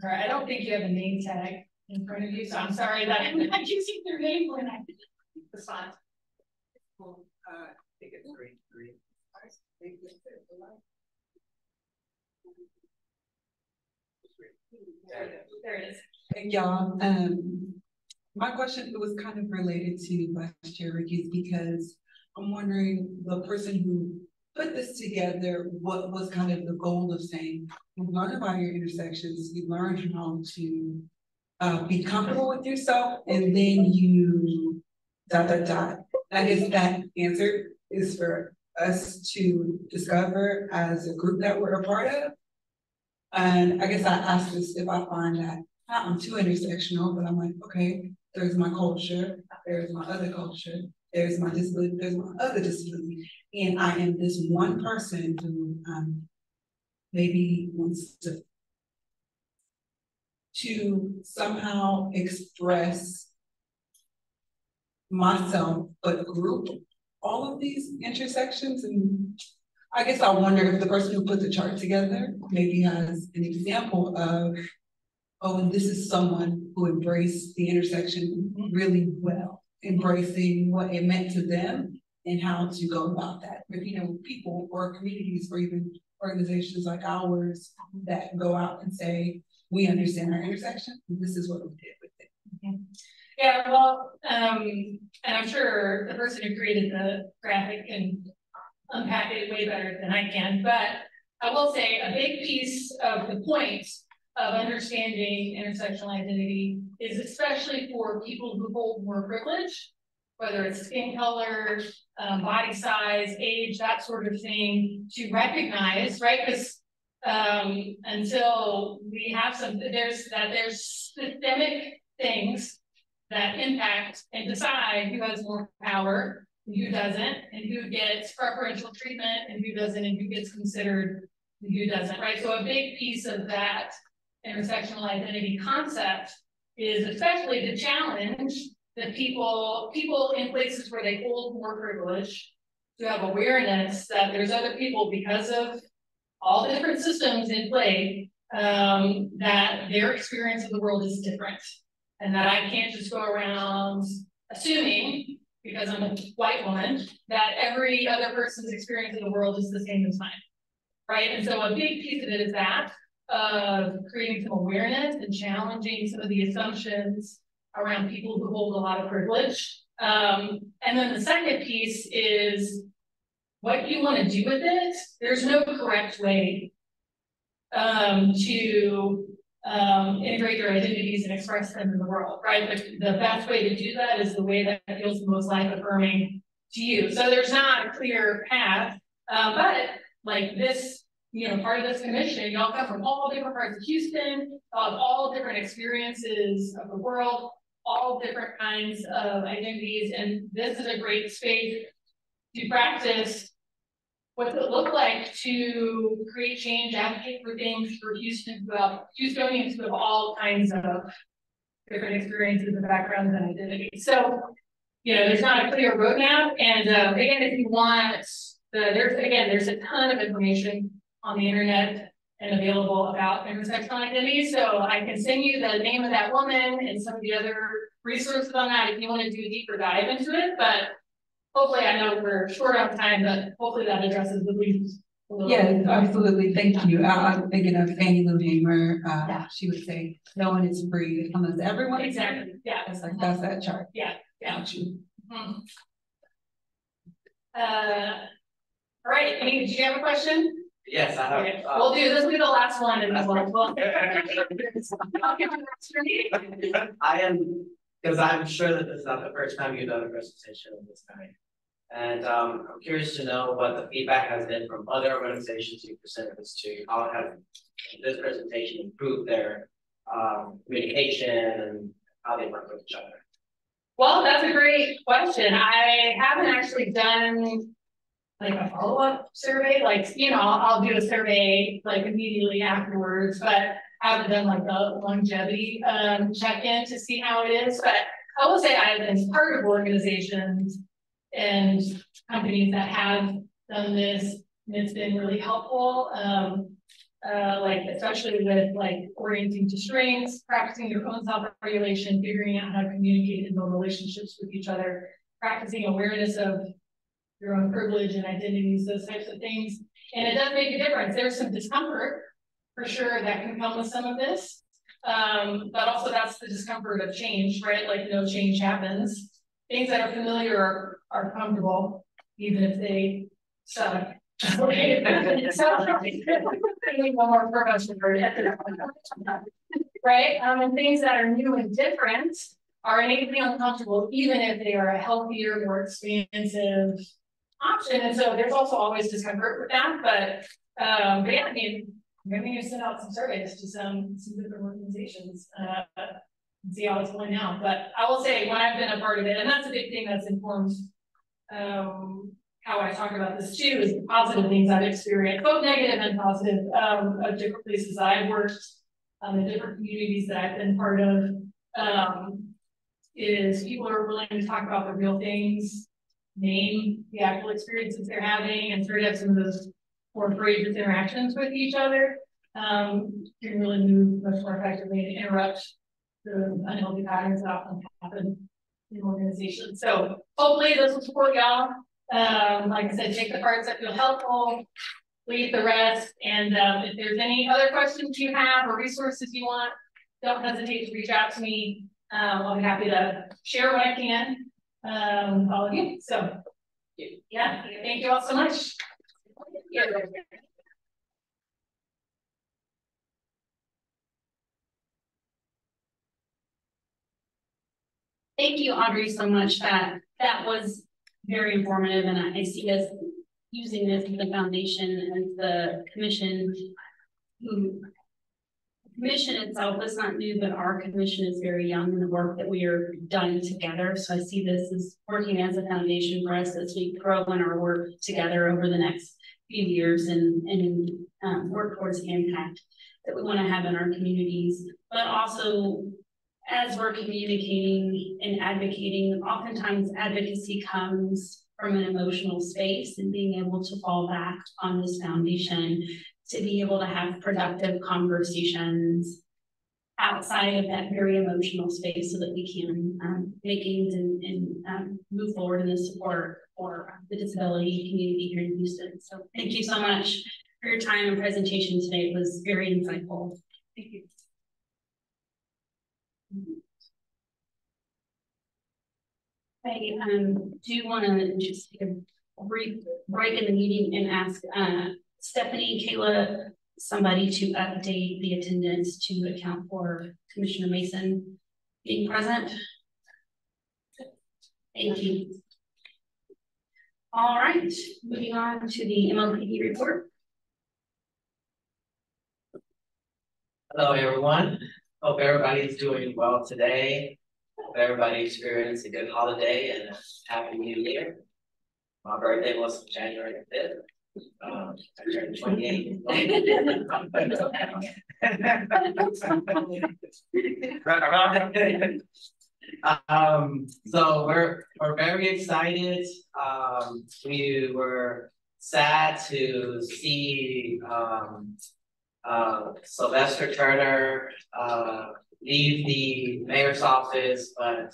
All right. I don't think you have a name tag in front of you, so I'm sorry that I'm not using your name when I respond. I think it's great. There it is. Hey, y'all. My question was kind of related to last year, Ricky's, because I'm wondering, the person who put this together, what was kind of the goal of saying, you learn about your intersections, you learn how to be comfortable with yourself, and then you ... I guess that answer is for us to discover as a group that we're a part of. And I guess I asked this if I find that I'm too intersectional, but I'm like, okay, there's my culture, there's my other culture, there's my disability, there's my other disability. And I am this one person who maybe wants to somehow express myself, but group all of these intersections. And I guess I wonder if the person who put the chart together maybe has an example of, oh, and this is someone who embraced the intersection really well, embracing what it meant to them and how to go about that. But people or communities or even organizations like ours that go out and say, we understand our intersection, and this is what we did with it. Mm-hmm. Yeah, well, and I'm sure the person who created the graphic can unpack it way better than I can, but I will say a big piece of the point of understanding intersectional identity is especially for people who hold more privilege, whether it's skin color, body size, age, that sort of thing, to recognize, right? Because until we have there's systemic things that impact and decide who has more power and who doesn't, and who gets preferential treatment and who doesn't, and who gets considered and who doesn't, right? So a big piece of that intersectional identity concept is especially to challenge the people in places where they hold more privilege to have awareness that there's other people, because of all the different systems in play, that their experience of the world is different. And that I can't just go around assuming, because I'm a white woman, that every other person's experience of the world is the same as mine, right? And so a big piece of it is that, of creating some awareness and challenging some of the assumptions around people who hold a lot of privilege. And then the second piece is what you want to do with it. There's no correct way to integrate your identities and express them in the world, right? But the best way to do that is the way that feels the most life affirming to you. So there's not a clear path, but like this, part of this commission, y'all come from all different parts of Houston, all different experiences of the world, all different kinds of identities, and this is a great space to practice what does it look like to create change, advocate for things for Houstonians who have all kinds of different experiences and backgrounds and identities. So, there's not a clear roadmap. And again, if you want, there's a ton of information on the internet and available about intersectional identity. So I can send you the name of that woman and some of the other resources on that if you want to do a deeper dive into it. But hopefully, I know we're short on time, but hopefully that addresses at least a little bit. Yes, absolutely. Thank you. I'm thinking of Fannie Lou Hamer. She would say, "No one is free unless everyone is free." Exactly. Yeah. That's that chart. Yeah. Got you. Mm-hmm. All right. Did you have a question? Yes, I have. Okay. This will be the last one, and then we'll I am, because I'm sure that this is not the first time you've done a presentation of this kind. And I'm curious to know what the feedback has been from other organizations you presented this to. How has this presentation improved their communication and how they work with each other? Well, that's a great question. I haven't actually done like a follow-up survey. I'll do a survey like immediately afterwards, but I haven't done like the longevity check-in to see how it is. But I will say I have been part of organizations and companies that have done this, and it's been really helpful. Especially with orienting to strengths, practicing your own self-regulation, figuring out how to communicate and build relationships with each other, practicing awareness of your own privilege and identities, those types of things. And it does make a difference. There's some discomfort for sure that can come with some of this. But also that's the discomfort of change, right? Like no change happens. Things that are familiar are comfortable, even if they suck. Right? And things that are new and different are innately uncomfortable, even if they are a healthier, more expansive option. And so there's also always discomfort with that. But yeah, I'm going to send out some surveys to some different organizations and see how it's going now. But I will say when I've been a part of it, and that's a big thing that's informed how I talk about this too, is the positive things I've experienced, both negative and positive, of different places I've worked, the different communities that I've been part of, is people are willing to talk about the real things, name the actual experiences they're having, and sort of have some of those more courageous interactions with each other, can really move much more effectively and interrupt the unhealthy patterns that often happen in organizations. So hopefully this will support y'all. Like I said, take the parts that feel helpful, leave the rest. And if there's any other questions you have or resources you want, don't hesitate to reach out to me. I'll be happy to share what I can with all of you. So yeah, thank you all so much. Yeah. Thank you, Audrey, so much. That was very informative, and I see us using this as the foundation as the commission. The commission itself is not new, but our commission is very young in the work that we are done together. So I see this as working as a foundation for us as we grow in our work together over the next few years and work towards the impact that we want to have in our communities, but also as we're communicating and advocating, oftentimes advocacy comes from an emotional space, and being able to fall back on this foundation to be able to have productive conversations outside of that very emotional space so that we can make gains and move forward in the support for the disability community here in Houston. So thank you so much for your time and presentation today. It was very insightful. Thank you. I do want to just take a brief break in the meeting and ask Stephanie, Kayla, somebody to update the attendance to account for Commissioner Mason being present. Thank you. All right, moving on to the MLPD report. Hello, everyone. Hope everybody's doing well today. Hope everybody experienced a good holiday and a happy new year. My birthday was January 5th. I turned 28. So we're very excited. We were sad to see Sylvester Turner leave the mayor's office, but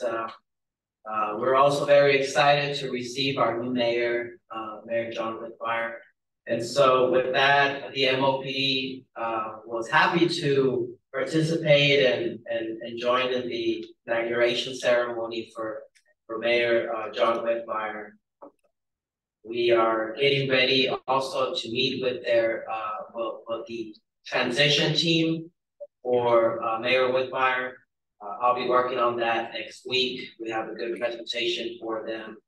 we're also very excited to receive our new mayor, Mayor John Whitmire. And so with that, the MOPD was happy to participate and join in the inauguration ceremony for Mayor John Whitmire. We are getting ready also to meet with their with the transition team for Mayor Whitmire. I'll be working on that next week. We have a good presentation for them.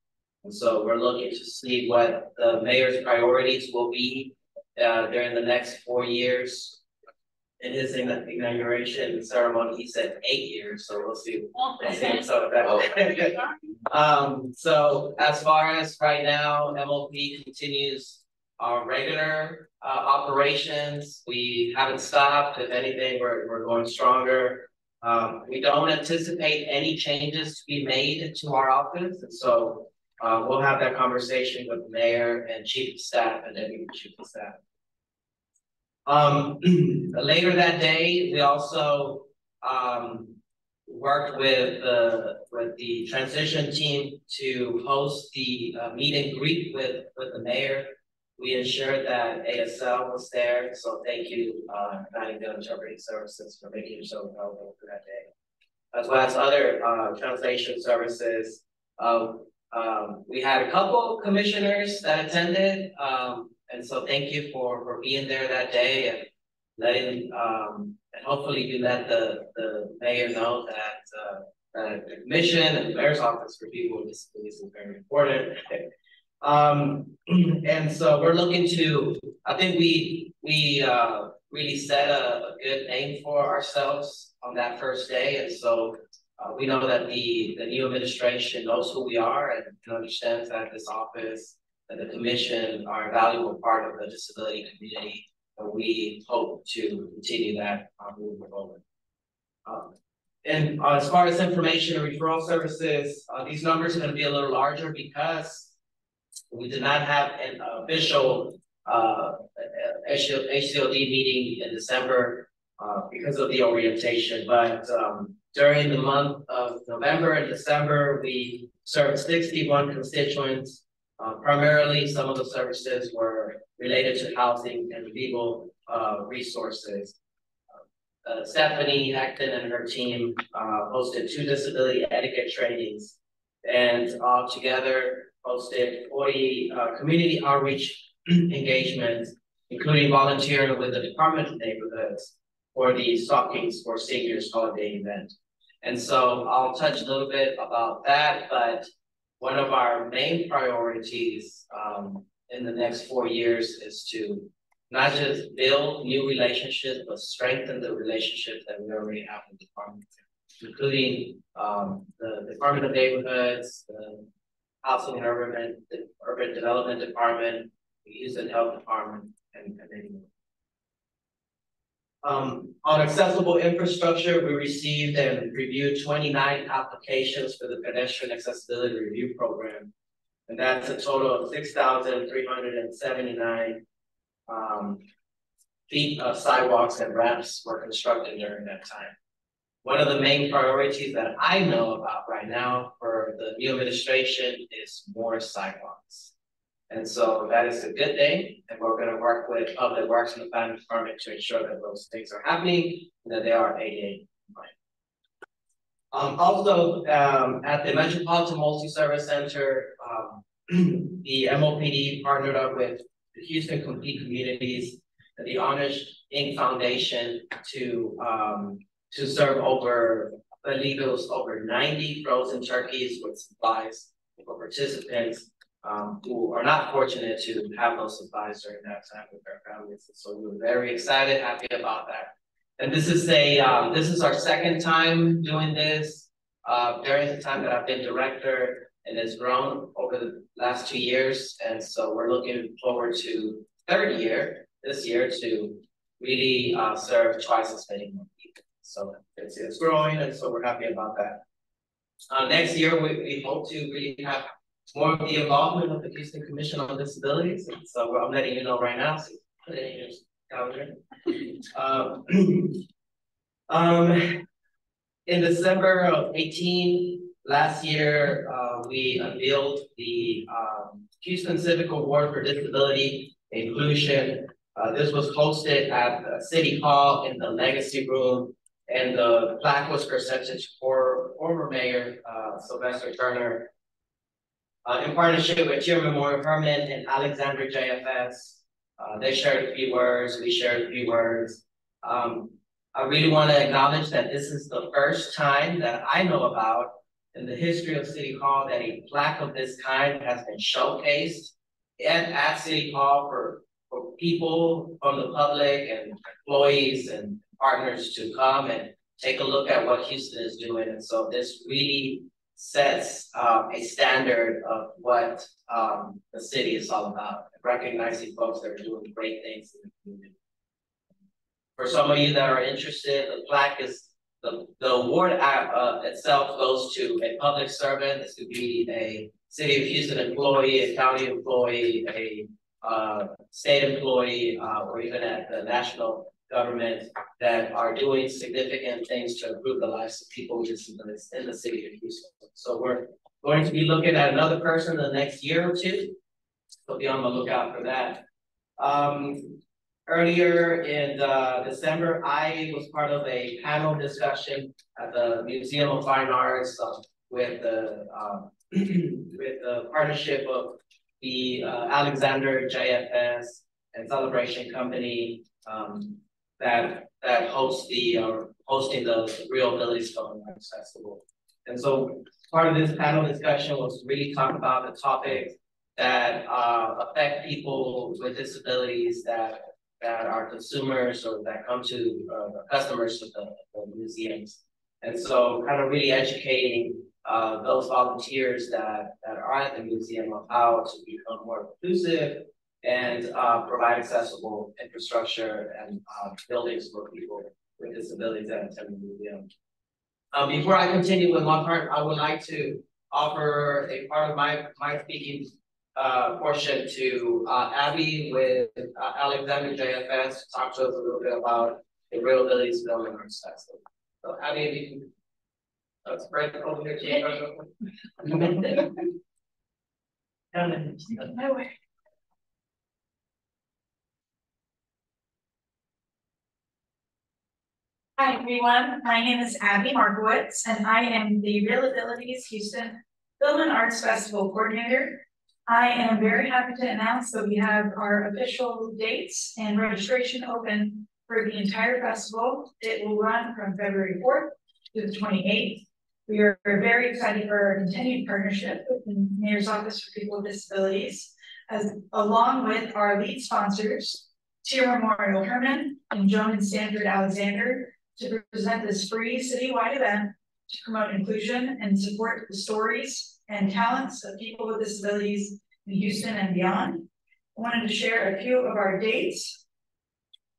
And so we're looking to see what the mayor's priorities will be during the next 4 years. In his inauguration ceremony, he said 8 years, so we'll see. So as far as right now, MLP continues our regular operations. We haven't stopped. If anything, we're going stronger. We don't anticipate any changes to be made to our office, and so we'll have that conversation with the mayor and chief of staff and deputy chief of staff. Later that day, we also worked with the transition team to host the meet and greet with the mayor. We ensured that ASL was there, so thank you, Nottingham Interpreting Services, for making yourself available for that day, as well as other translation services. We had a couple commissioners that attended, and so thank you for being there that day and letting and hopefully you let the mayor know that the commission and the mayor's office for people with disabilities is very important. And so we're looking to, I think we really set a good name for ourselves on that first day, and so we know that the new administration knows who we are and understands that this office and the commission are a valuable part of the disability community, and we hope to continue that moving forward. And as far as information and referral services, these numbers are going to be a little larger because we did not have an official HCOD meeting in December because of the orientation, but during the month of November and December, we served 61 constituents. Primarily, some of the services were related to housing and legal resources. Stephanie Acton and her team hosted 2 disability etiquette trainings, and together hosted 40 community outreach engagements, including volunteering with the Department of Neighborhoods for the Stockings for Seniors holiday event. And so I'll touch a little bit about that, but one of our main priorities in the next 4 years is to not just build new relationships, but strengthen the relationships that we already have with the department, including the Department of Neighborhoods, the Housing and Urban Development Department, the Houston Health Department, and many more. On accessible infrastructure, we received and reviewed 29 applications for the Pedestrian Accessibility Review Program. And that's a total of 6,379 feet of sidewalks and ramps were constructed during that time. One of the main priorities that I know about right now for the new administration is more sidewalks. And so that is a good thing, and we're going to work with Public Works and the Planning Department to ensure that those things are happening and that they are ADA compliant. Also, at the Metropolitan Multi-Service Center, the MOPD partnered up with the Houston Complete Communities and the Honors Inc. Foundation to serve over, I believe it was over 90 frozen turkeys with supplies for participants who are not fortunate to have those supplies during that time with their families. So we were very excited, happy about that. And this is this is our second time doing this. During the time that I've been director, and it's grown over the last 2 years. And so we're looking forward to third year, this year, to really serve twice as many more people. So it's growing, and so we're happy about that. Next year, we hope to really have more of the involvement of the Houston Commission on Disabilities. And so I'm letting you know right now, so put it in your calendar. In December of 18, last year, we unveiled the Houston Civic Award for Disability Inclusion. This was hosted at the City Hall in the Legacy Room, and the plaque was presented for former Mayor Sylvester Turner in partnership with Chairman Maura Herman and Alexander JFS. They shared a few words, we shared a few words. I really want to acknowledge that this is the first time that I know about in the history of City Hall that a plaque of this kind has been showcased at City Hall for people from the public and employees and partners to come and take a look at what Houston is doing. And so this really sets a standard of what the city is all about, recognizing folks that are doing great things in the community. For some of you that are interested, the plaque is, the award itself goes to a public servant. This could be a City of Houston employee, a county employee, a state employee, or even at the national government that are doing significant things to improve the lives of people with disabilities in the city of Houston. So we're going to be looking at another person in the next year or two. So be on the lookout for that. Earlier in December, I was part of a panel discussion at the Museum of Fine Arts with the partnership of the Alexander JFS and Celebration Company that hosts hosting the Real Abilities Film Arts Festival. And so part of this panel discussion was to really talk about the topics that affect people with disabilities that are consumers or that come to customers of the museums. And so kind of really educating those volunteers that are at the museum of how to become more inclusive and provide accessible infrastructure and buildings for people with disabilities that attend the museum. Before I continue with my part, I would like to offer a part of my speaking portion to Abby with Alexander JFS to talk to us a little bit about the Real Abilities Film and Arts Festival. So Abby, if you can spread over here to you. Hi everyone, my name is Abby Markowitz and I am the Real Abilities Houston Film and Arts Festival Coordinator. I am very happy to announce that we have our official dates and registration open for the entire festival. It will run from February 4th to the 28th. We are very excited for our continued partnership with the Mayor's Office for People with Disabilities, along with our lead sponsors, Tier Memorial Herman and Joan and Stanford Alexander, to present this free citywide event to promote inclusion and support the stories and talents of people with disabilities in Houston and beyond. I wanted to share a few of our dates.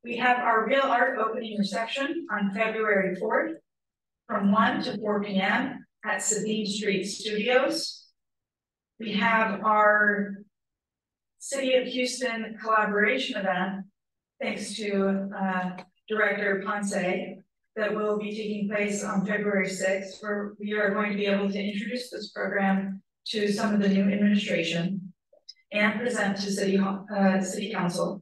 We have our Real Art opening reception on February 4th from 1 to 4 p.m. at Sabine Street Studios. We have our City of Houston collaboration event, thanks to Director Ponce, that will be taking place on February 6th, where we are going to be able to introduce this program to some of the new administration and present to City Council.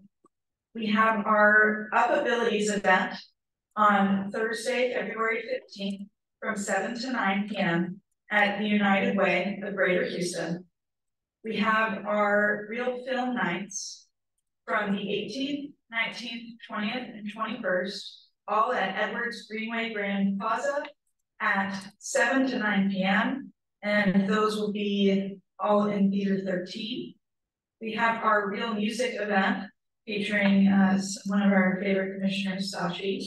We have our Up Abilities event on Thursday, February 15th from 7 to 9 p.m. at the United Way of Greater Houston. We have our Real Film Nights from the 18th, 19th, 20th, and 21st, all at Edwards Greenway Grand Plaza at 7 to 9 p.m. And those will be all in Theater 13. We have our Real Music event featuring one of our favorite commissioners, Sashi.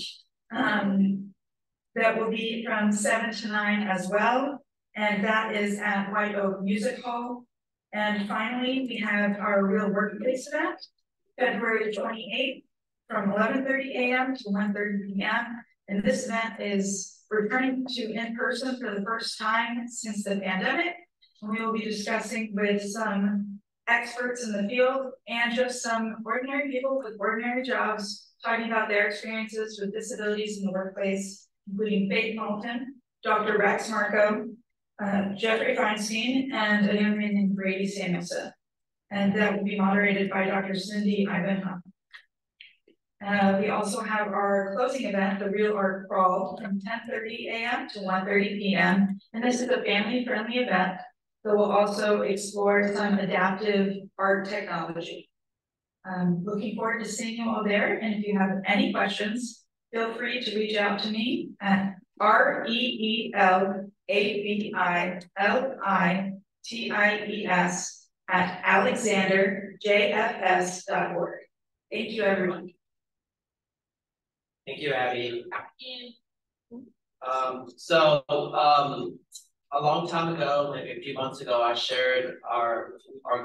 That will be from 7 to 9 as well. And that is at White Oak Music Hall. And finally, we have our Real Workplace event, February 28th from 11:30 a.m. to 1:30 p.m. And this event is returning to in-person for the first time since the pandemic. And we will be discussing with some experts in the field and just some ordinary people with ordinary jobs, talking about their experiences with disabilities in the workplace, including Faith Moulton, Dr. Rex Marco, Jeffrey Feinstein, and a young man named Brady Samuelson. And that will be moderated by Dr. Cindy Ivanhoe. We also have our closing event, the Real Art Crawl, from 10:30 a.m. to 1:30 p.m. And this is a family-friendly event that will also explore some adaptive art technology. Looking forward to seeing you all there. And if you have any questions, feel free to reach out to me at reelabilities@alexanderjfs.org. Thank you, everyone. Thank you, Abby. A long time ago, maybe a few months ago, I shared our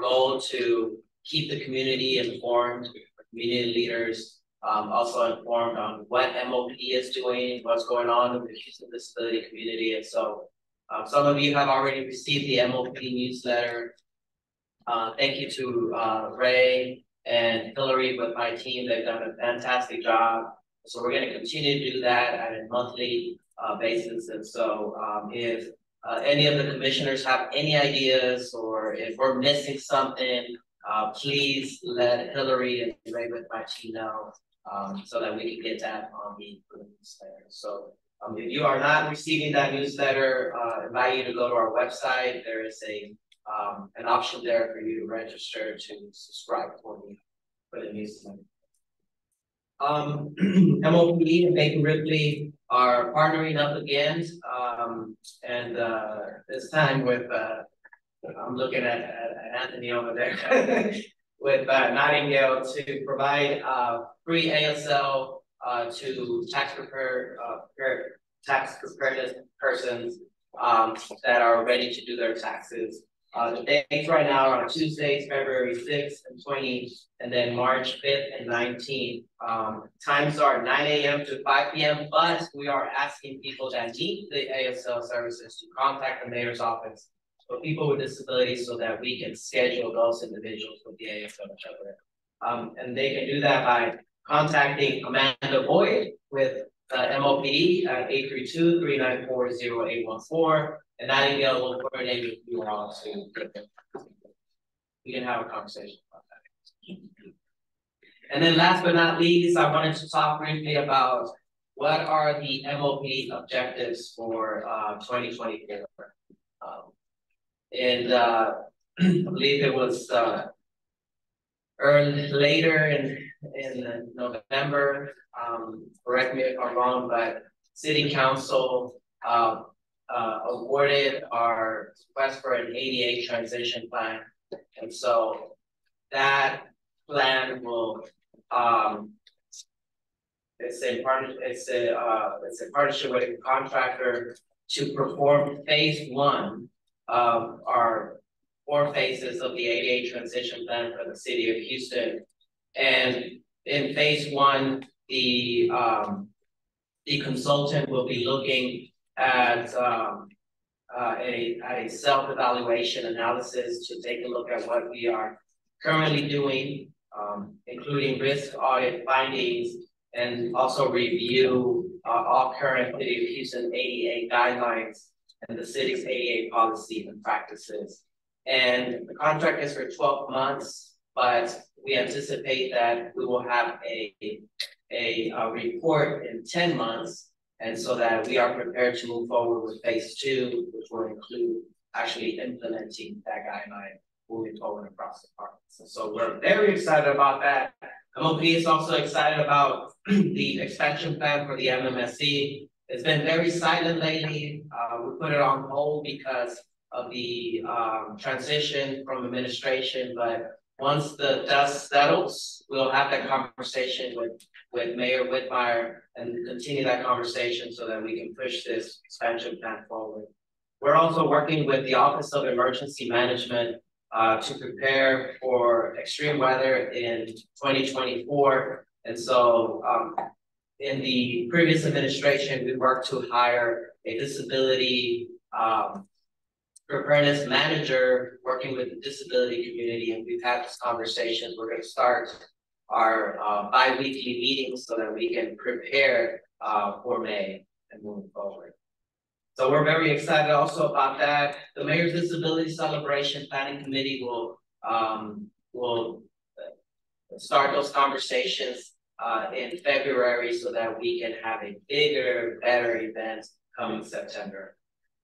goal to keep the community informed, community leaders also informed on what MOP is doing, what's going on in the Houston disability community. And so some of you have already received the MOP newsletter. Thank you to Ray and Hillary with my team. They've done a fantastic job. So we're going to continue to do that at a monthly basis. And so if any of the commissioners have any ideas, or if we're missing something, please let Hillary and Ray with my team know so that we can get that on the newsletter. So if you are not receiving that newsletter, I invite you to go to our website. There is an option there for you to register to subscribe for the newsletter. MOP and Katy Rd are partnering up again, and this time with I'm looking at Anthony over there with Nightingale to provide free ASL to tax prepared persons that are ready to do their taxes. The dates right now are on Tuesdays, February 6th and 20th, and then March 5th and 19th. Times are 9 a.m. to 5 p.m., but we are asking people that need the ASL services to contact the mayor's office for people with disabilities so that we can schedule those individuals with the ASL interpreter. And they can do that by contacting Amanda Boyd with MOP at 832-394-0814. And Nightingale will coordinate with you all to we can have a conversation about that. And then last but not least, I wanted to talk briefly about what are the MOP objectives for 2024. I believe it was later in November, correct me if I'm wrong, but City Council awarded our request for an ADA transition plan. And so that plan will, it's a partnership with a contractor to perform phase 1 of our 4 phases of the ADA transition plan for the city of Houston. And in phase 1, the consultant will be looking at a self-evaluation analysis to take a look at what we are currently doing, including risk audit findings, and also review all current City of Houston ADA guidelines and the city's ADA policy and practices. And the contract is for 12 months, but we anticipate that we will have a report in 10 months, and so that we are prepared to move forward with phase 2, which will include actually implementing that guideline moving forward across departments. And so we're very excited about that. MOP is also excited about the expansion plan for the MMSC. It's been very silent lately. We put it on hold because of the transition from administration, but once the dust settles, we'll have that conversation with Mayor Whitmire and continue that conversation so that we can push this expansion plan forward. We're also working with the Office of Emergency Management to prepare for extreme weather in 2024. And so in the previous administration, we worked to hire a disability preparedness manager working with the disability community, and we've had this conversation. We're going to start our bi-weekly meetings so that we can prepare for May and moving forward. So we're very excited also about that. The Mayor's Disability Celebration Planning Committee will start those conversations in February so that we can have a bigger, better event coming September.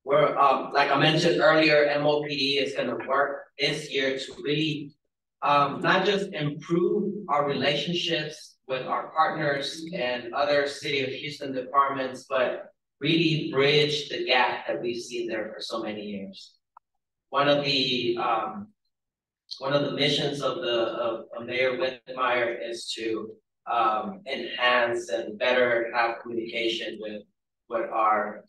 We're, like I mentioned earlier, MOPD is going to work this year to really not just improve our relationships with our partners and other City of Houston departments, but really bridge the gap that we've seen there for so many years. One of the missions of Mayor Whitmire is to enhance and better have communication with our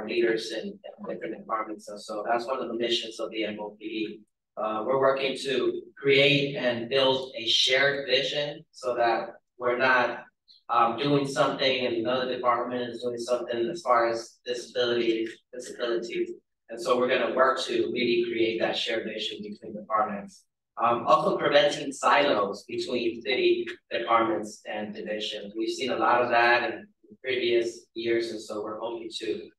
leaders in different departments. And so that's one of the missions of the MOPD. We're working to create and build a shared vision so that we're not doing something and another department is doing something as far as disabilities. And so we're going to work to really create that shared vision between departments. Also preventing silos between city departments and divisions. We've seen a lot of that in previous years, and so we're hoping to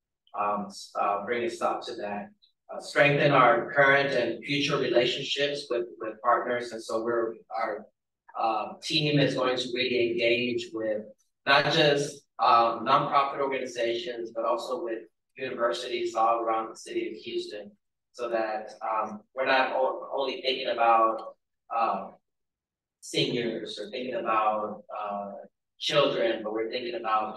bring a stop to that. Strengthen our current and future relationships with partners, and so our team is going to really engage with not just nonprofit organizations, but also with universities all around the city of Houston, so that we're not only thinking about seniors or thinking about children, but we're thinking about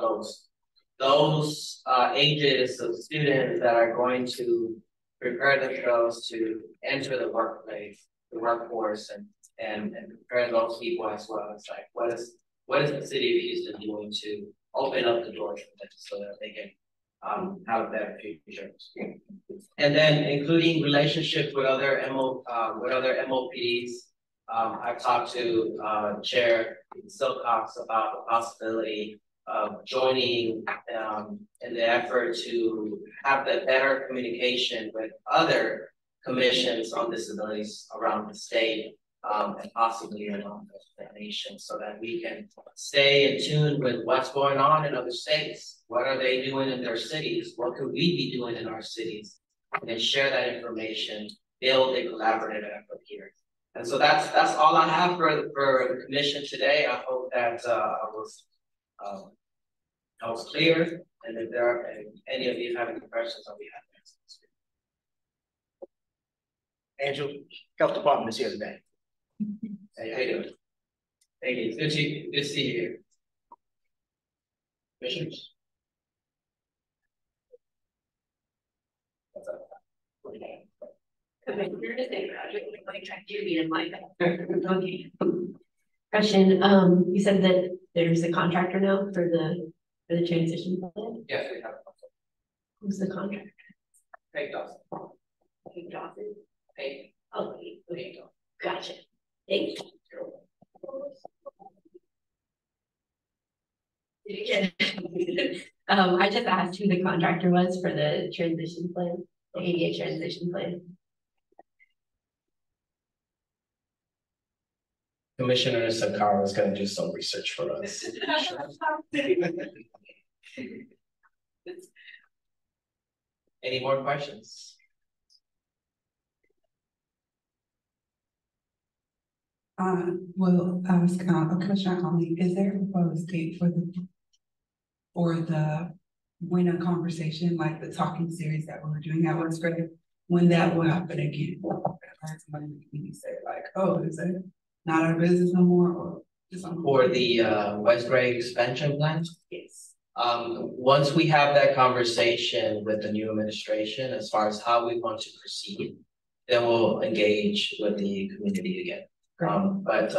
those ages of students that are going to prepare themselves to enter the workforce, and prepare those people as well. It's like, what is the city of Houston doing to open up the doors for them so that they can have a better future? And then including relationships with other MOPDs. I've talked to Chair Silcox about the possibility of joining in the effort to have the better communication with other commissions on disabilities around the state and possibly around the nation, so that we can stay in tune with what's going on in other states. What are they doing in their cities? What could we be doing in our cities? And share that information, build a collaborative effort here. And so that's all I have for the commission today. I hope that I was clear, and if there are any of you have any questions, I'll be happy to answer. Angel, Health Department is here today. Hey, how you doing? Thank you. Good to see you here. Commissioners. You're just a graduate, like trying to be in my. Okay. Question, you said that there's a contractor now for the transition plan? Yes, we have. Who's the contractor? Hey, Dawson. Hey, Dawson. Hey. Oh, okay, gotcha. Thank you. I just asked who the contractor was for the transition plan, the ADA transition plan. Commissioner Sakara is gonna do some research for us. Any more questions? Will ask, Commissioner Conley, is there a proposed date for the winter conversation, like the talking series that we were doing at West Grade, when that will happen again? Somebody in the community say like, oh, is it not our business no more, or just For the West Grade expansion plan? Yes. Once we have that conversation with the new administration as far as how we want to proceed, then we'll engage with the community again. But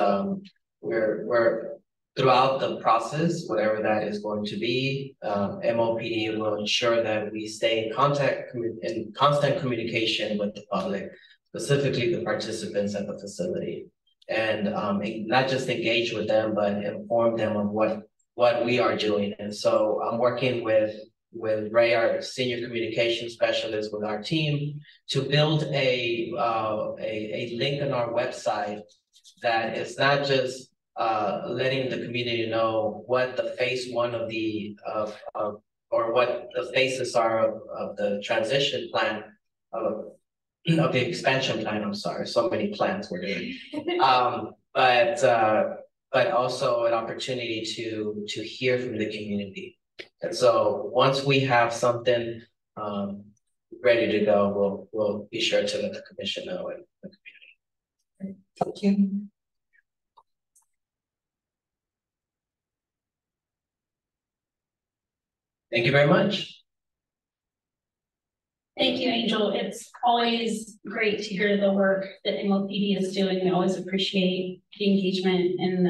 we're throughout the process, whatever that is going to be, MOPD will ensure that we stay in constant communication with the public, specifically the participants at the facility, and not just engage with them, but inform them of what we are doing. And so I'm working with Ray, our senior communication specialist, with our team to build a link on our website that is not just letting the community know what the phase one of or what the phases are of the transition plan of the expansion plan. I'm sorry, so many plans we're doing. But also an opportunity to hear from the community. And so once we have something ready to go, we'll be sure to let the commission know and the community. Thank you. Thank you very much. Thank you, Angel. It's always great to hear the work that MLPD is doing. We always appreciate the engagement and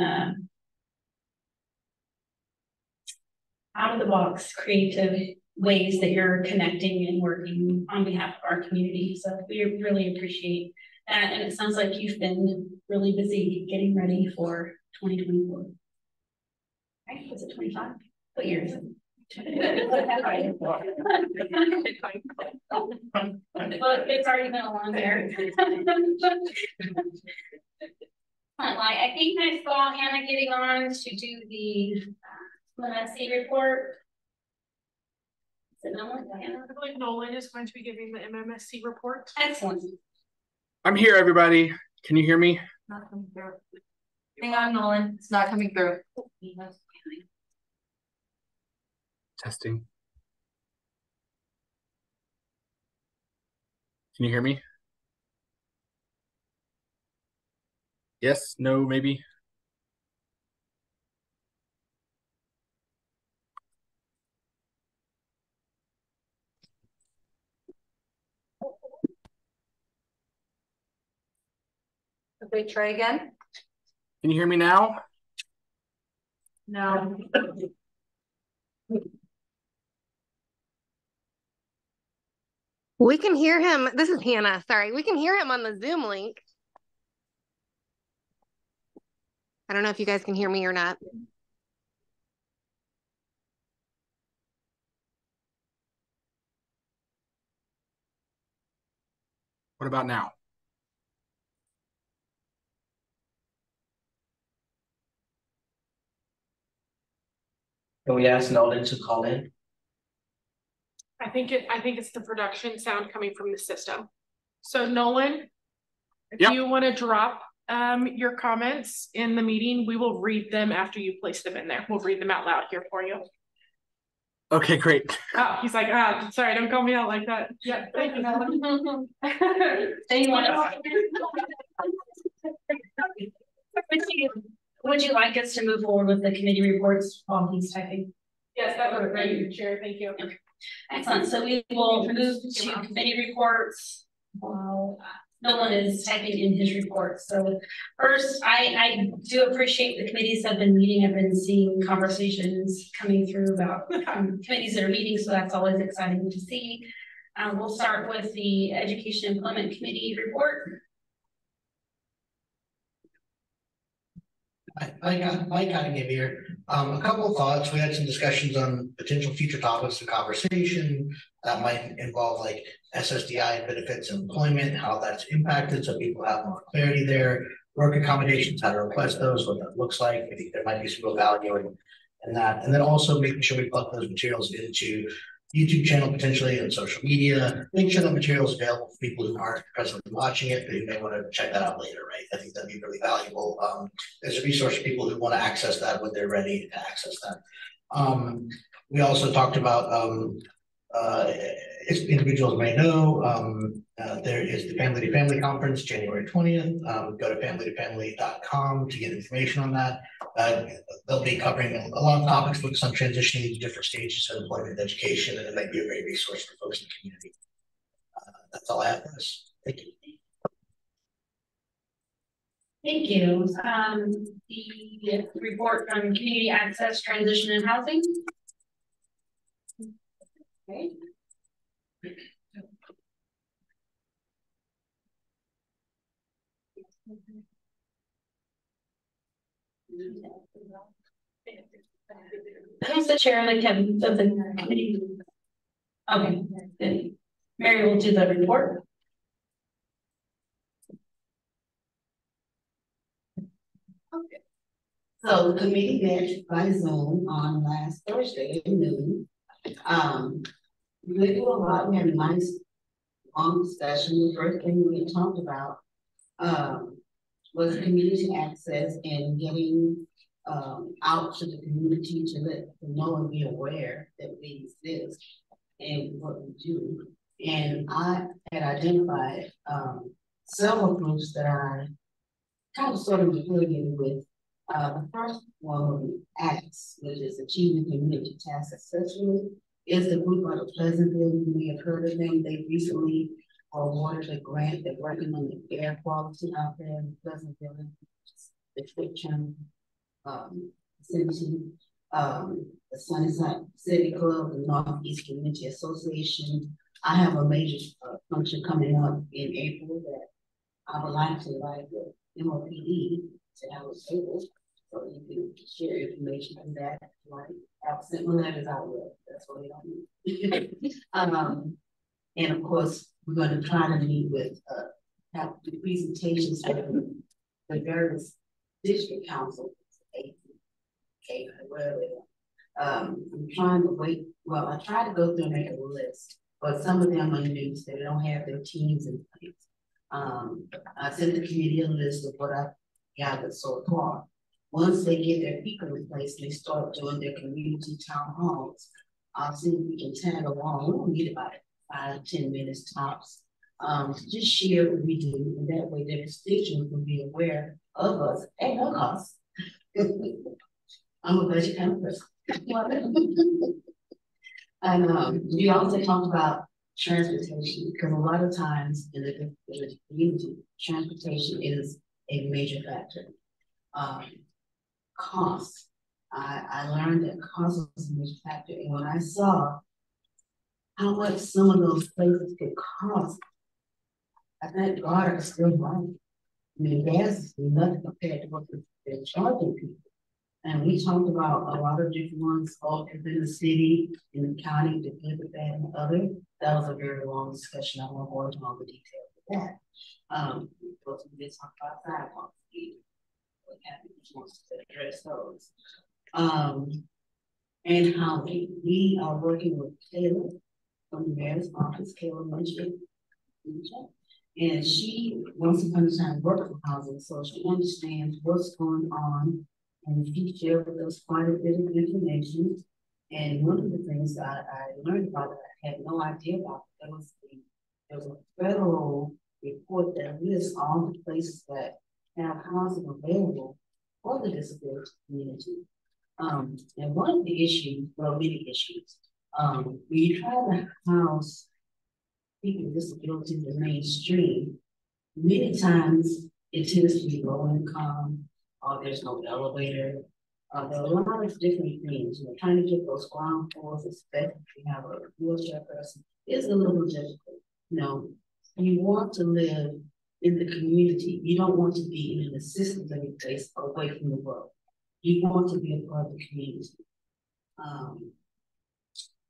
out of the box creative ways that you're connecting and working on behalf of our community. So we really appreciate that. And it sounds like you've been really busy getting ready for 2024. Right? Was it 25? What year is it? Well, it's already been a long year. I think I saw Hannah getting on to do the MSC report. Is it Nolan? Hannah? I believe Nolan is going to be giving the MMSC report. Excellent. I'm here, everybody. Can you hear me? Not coming through. Hang on, Nolan. It's not coming through. Testing. Can you hear me? Yes, no, maybe. Okay, try again. Can you hear me now? No. We can hear him. This is Hannah. Sorry. We can hear him on the Zoom link. I don't know if you guys can hear me or not. What about now? Can we ask Nolan to call in? I think it's the production sound coming from the system. So Nolan, if you want to drop your comments in the meeting, we will read them after you place them in there. We'll read them out loud here for you. Okay, great. Oh, he's like, sorry, don't call me out like that. Yeah, thank you, Nolan. Would you like us to move forward with the committee reports while he's typing? Yes, that would be great, Chair. Thank you. Okay. Excellent. So we will move to committee reports while Nolan is typing in his report. So first, I do appreciate the committees have been meeting. I've been seeing conversations coming through about committees that are meeting, so that's always exciting to see. We'll start with the Education Employment Committee report. Mike Cottingham here. A couple of thoughts. We had some discussions on potential future topics of conversation that might involve like SSDI benefits and employment, how that's impacted, so people have more clarity there. Work accommodations, how to request those, what that looks like. I think there might be some real value in that. And then also making sure we plug those materials into YouTube channel potentially and social media. Make sure that material is available for people who aren't presently watching it, but who may want to check that out later, right? I think that'd be really valuable. As a resource for people who want to access that when they're ready to access that. We also talked about, as individuals may know, there is the Family to Family Conference, January 20th. Go to familytofamily.com to get information on that. They'll be covering a lot of topics focused on transitioning to different stages of employment and education, and it might be a great resource for folks in the community. That's all I have for this. Thank you. Thank you. The report from Community Access, Transition, and Housing. Okay. Who's the chair of the committee? Okay, then Mary will do the report. Okay. So the committee met by Zoom on last Thursday at noon. We did do a lot. We had a nice long discussion. The first thing we talked about was community access and getting out to the community to let them know and be aware that we exist and what we do. And I had identified several groups that I kind of sort of affiliated with. The first one would be ACTS, which is Achieving Community Tasks Successfully. Is the group out of Pleasantville. You may have heard of them. They recently awarded a grant. They're working on the air quality out there in Pleasantville, the Twitcham City, the Sunnyside City Club, the Northeast Community Association. I have a major function coming up in April that I would like to invite the MOPD to have a table, so you can share information on that. Like, I've sent my letters out with. That's what they don't need. And of course, we're going to try to meet with have the presentations from the various district councils. Okay, whatever. I'm trying to wait. Well, I try to go through and make a list, but some of them are new, so they don't have their teams in place. I sent the committee a list of what I've gathered so far. Once they get their people in place, they start doing their community town halls. I'll see if we can tag along. We don't need about 5-10 minutes tops. Just share what we do, and that way their constituents will be aware of us at no cost. I'm a budget kind of person. And we also talked about transportation, because a lot of times in the community, transportation is a major factor. Cost. I learned that cost was a major factor, and when I saw how much some of those places could cost, I thank God I still right. I mean, gas is nothing compared to what they're charging people. And we talked about a lot of different ones, all within the city, in the county, the good, the bad, and the other. That was a very long discussion. I won't go into all the details of that. Because we did talk about sidewalks, what happened, wants to address those. And how we are working with Kayla from the mayor's office, Kayla Munchkin. And she once upon a time worked for housing, so she understands what's going on. And she shared with us quite a bit of information. And one of the things I learned about that I had no idea about, there was a federal report that lists all the places that have housing available for the disability community. And one of the issues, well, many issues, when you try to house people with disabilities in the mainstream, Many times it tends to be low income, or there's no elevator. There are a lot of different things. We're trying to get those ground floors, especially if you have a wheelchair person, it's a little difficult. You know, you want to live in the community. You don't want to be in an assisted living place away from the world. You want to be a part of the community.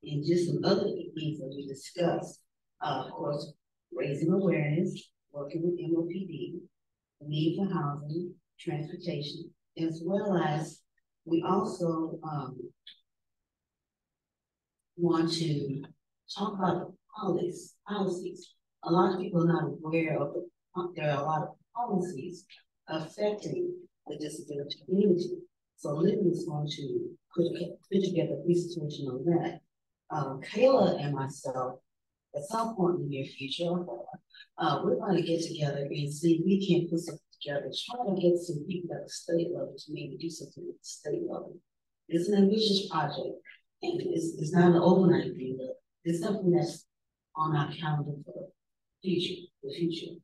And just some other things that we discussed, of course, raising awareness, working with MOPD, the need for housing, transportation, as well as we also want to talk about policies. A lot of people are not aware of there are a lot of policies affecting the disability community. So Libby is going to put together a presentation on that. Kayla and myself, at some point in the near future, we're going to get together and see if we can put something together, try to get some people at the state level to maybe do something at the state level. It's an ambitious project, and it's not an overnight thing, but it's something that's on our calendar for the future.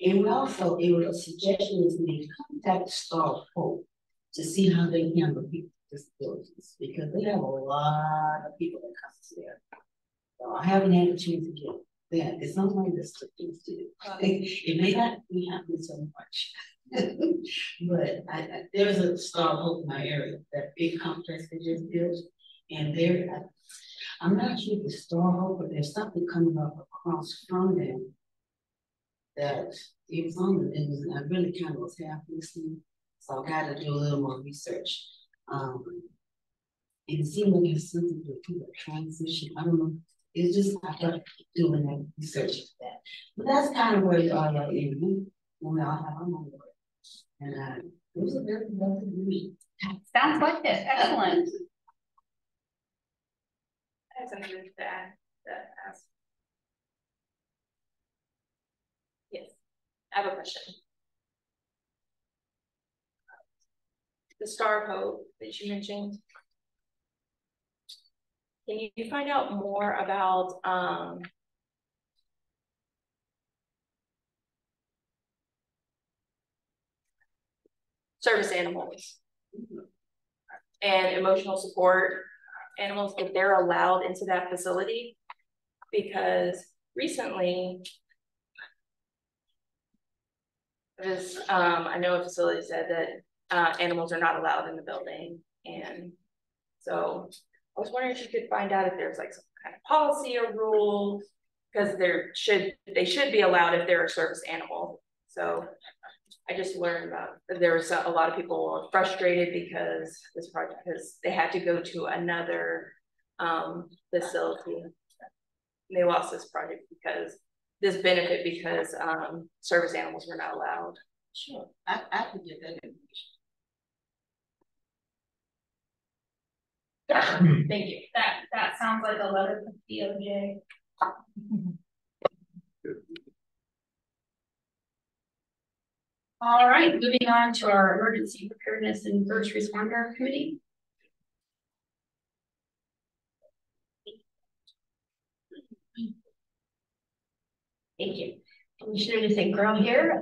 And we also, a suggestion is made to contact Star of Hope to see how they handle people with disabilities, because they have a lot of people that come to there. So I haven't had a chance to get that. It's not like this to things to do. It may not be happening so much. But there's a Star of Hope in my area, that big complex they just built. And I'm not sure if it's Star of Hope, but there's something coming up across from them that it was on the news, and I really kind of was half listening. So I got to do a little more research. It seemed like it's something that people transition. I don't know. It's just I got to keep doing that research for that. But that's kind of where we are right now. When we all have our own work. And it was a very productive meeting. Sounds like it. Excellent. I have something to add. Yes, I have a question. The Star of Hope that you mentioned, can you find out more about service animals and emotional support animals, if they're allowed into that facility? Because recently, I know a facility said that animals are not allowed in the building, and so I was wondering if you could find out if there's like some kind of policy or rule, because they should be allowed if they're a service animal. So I just learned about there was a lot of people frustrated because this project, because they had to go to another facility. They lost this project because this benefit because service animals were not allowed. Sure, I can get that information. Thank you. That sounds like a letter from DOJ. All right, moving on to our Emergency Preparedness and First Responder Committee. Thank you. Commissioner St. Croix here.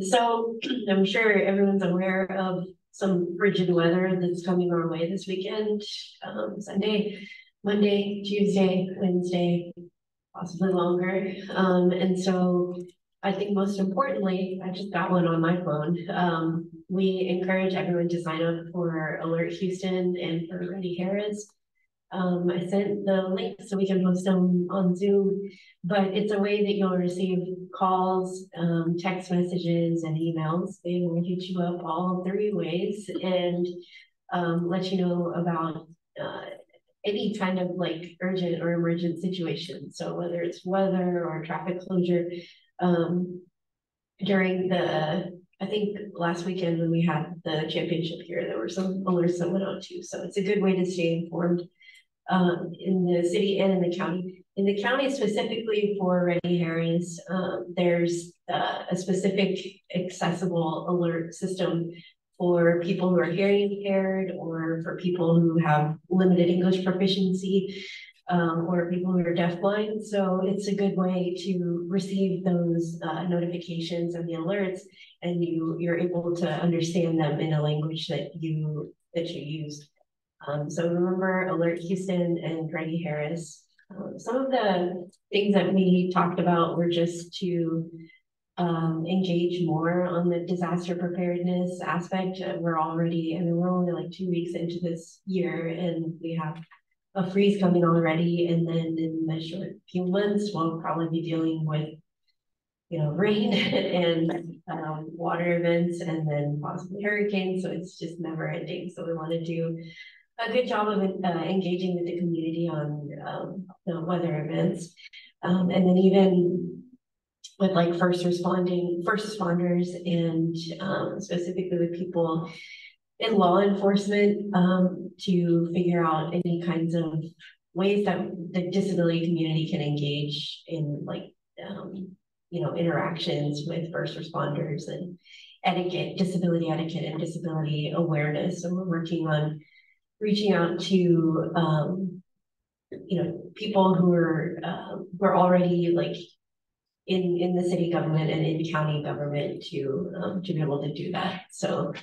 So I'm sure everyone's aware of some frigid weather that's coming our way this weekend. Sunday, Monday, Tuesday, Wednesday, possibly longer. And so I think most importantly, I just got one on my phone. We encourage everyone to sign up for Alert Houston and for Ready Harris. I sent the link so we can post them on Zoom, but it's a way that you'll receive calls, text messages, and emails. They will hit you up all 3 ways and let you know about any kind of like urgent or emergent situation. So whether it's weather or traffic closure, during I think last weekend when we had the championship here, there were some alerts that went out too. So it's a good way to stay informed in the city and in the county. In the county specifically for Ready Harris, there's a specific accessible alert system for people who are hearing impaired or for people who have limited English proficiency. or people who are deafblind. So it's a good way to receive those notifications and the alerts, and you're able to understand them in a language that you use. So remember Alert Houston and Grady Harris. Some of the things that we talked about were just to engage more on the disaster preparedness aspect. We're only like 2 weeks into this year, and we have a freeze coming already. And then in the short few months, we'll probably be dealing with, rain and water events, and then possibly hurricanes. So it's just never ending. So we want to do a good job of engaging with the community on the weather events, and then even with like first responders, and specifically with people in law enforcement, to figure out any kinds of ways that the disability community can engage in interactions with first responders, and disability etiquette and disability awareness. So we're working on reaching out to people who are already like in the city government and in county government to be able to do that. So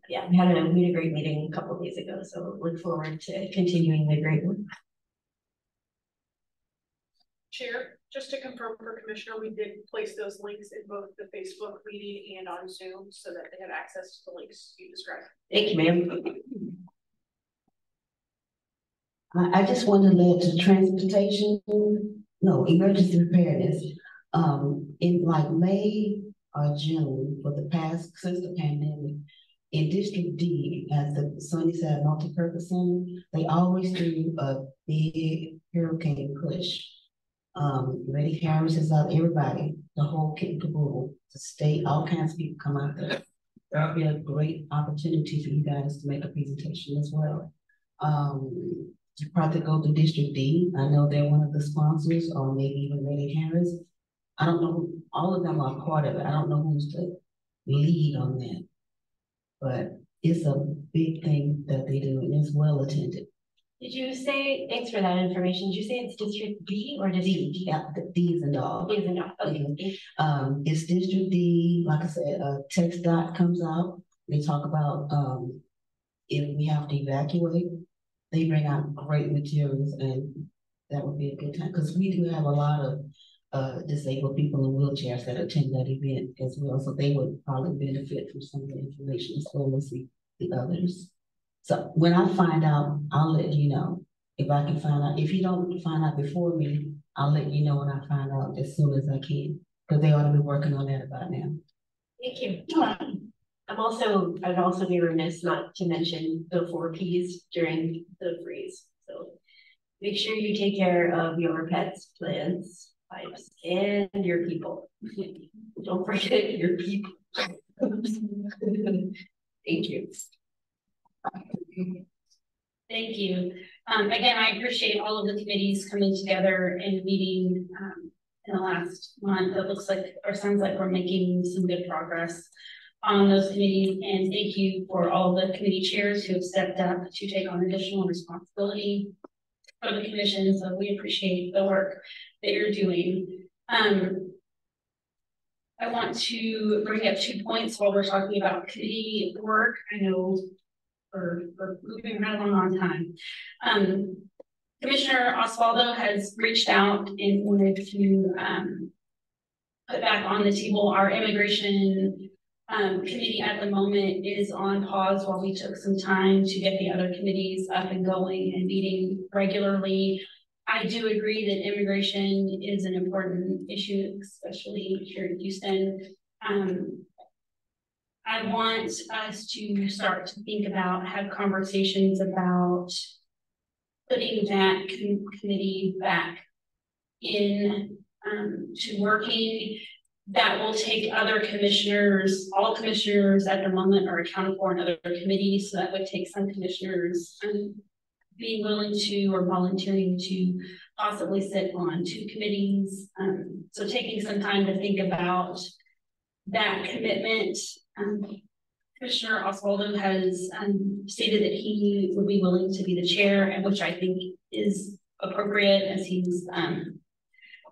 yeah, we had a great meeting a couple of days ago, so look forward to continuing the great work. Chair, just to confirm for Commissioner, we did place those links in both the Facebook meeting and on Zoom so that they have access to the links you described. Thank you, ma'am. I just want to lead to emergency preparedness. In like May or June since the pandemic, in District D at the Sunnyside Multipurpose Center, they always do a big hurricane push. Grady Harris is out, everybody, the whole kit and caboodle, the state, all kinds of people come out there. That'll be a great opportunity for you guys to make a presentation as well. You probably go to District D. I know they're one of the sponsors, or maybe even Grady Harris. I don't know, all of them are part of it. I don't know who's the lead on that, but it's a big thing that they do, and it's well attended. Did you say, thanks for that information, did you say it's District D or District D? Yeah, the D's and dog. D's and dog, okay. It's District D, like I said, text dot comes out. They talk about if we have to evacuate, they bring out great materials, and that would be a good time, because we do have a lot of disabled people in wheelchairs that attend that event as well, so they would probably benefit from some of the information as well as the others. So when I find out, I'll let you know. If I can find out, if you don't find out before me, I'll let you know when I find out as soon as I can, because they ought to be working on that about now. Thank you. I'd also be remiss not to mention the 4 Ps during the freeze. So make sure you take care of your pets, plants, pipes, and your people. Don't forget your people. Thank you. Thank you. Again, I appreciate all of the committees coming together and meeting in the last month. It looks like, or sounds like, we're making some good progress on those committees. And thank you for all the committee chairs who have stepped up to take on additional responsibility for the commission. So we appreciate the work that you're doing. I want to bring up 2 points while we're talking about committee work. I know we're moving right along on time. Commissioner Osvaldo has reached out and wanted to put back on the table our immigration committee. At the moment is on pause while we took some time to get the other committees up and going and meeting regularly. I do agree that immigration is an important issue, especially here in Houston. I want us to start to think about, have conversations about putting that committee back in to working. That will take other commissioners, all commissioners at the moment are accounted for in other committees. So that would take some commissioners being willing to or volunteering to possibly sit on 2 committees. So taking some time to think about that commitment. Commissioner Osvaldo has stated that he would be willing to be the chair, and which I think is appropriate, as he's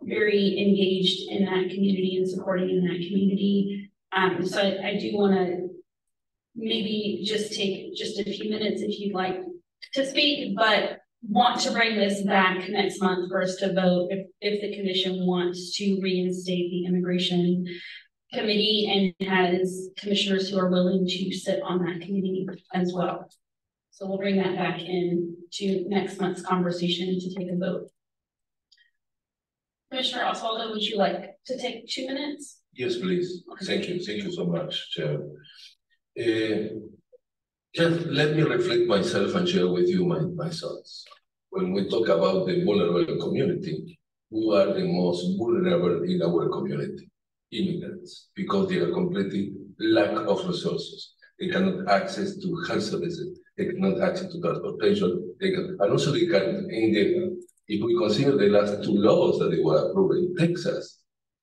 very engaged in that community and supporting in that community. So I do want to maybe just take just a few minutes if you'd like to speak, but want to bring this back next month for us to vote if the commission wants to reinstate the immigration committee and has commissioners who are willing to sit on that committee as well. So we'll bring that back in to next month's conversation to take a vote. Commissioner Osvaldo, would you like to take 2 minutes? Yes, please. Okay. Thank you so much, Chair. Just let me reflect myself and share with you my thoughts. When we talk about the vulnerable community, who are the most vulnerable in our community? Immigrants, because they are completely lack of resources. They cannot access to health services. They cannot access to transportation. And also they can, if we consider the last 2 laws that they were approved in Texas,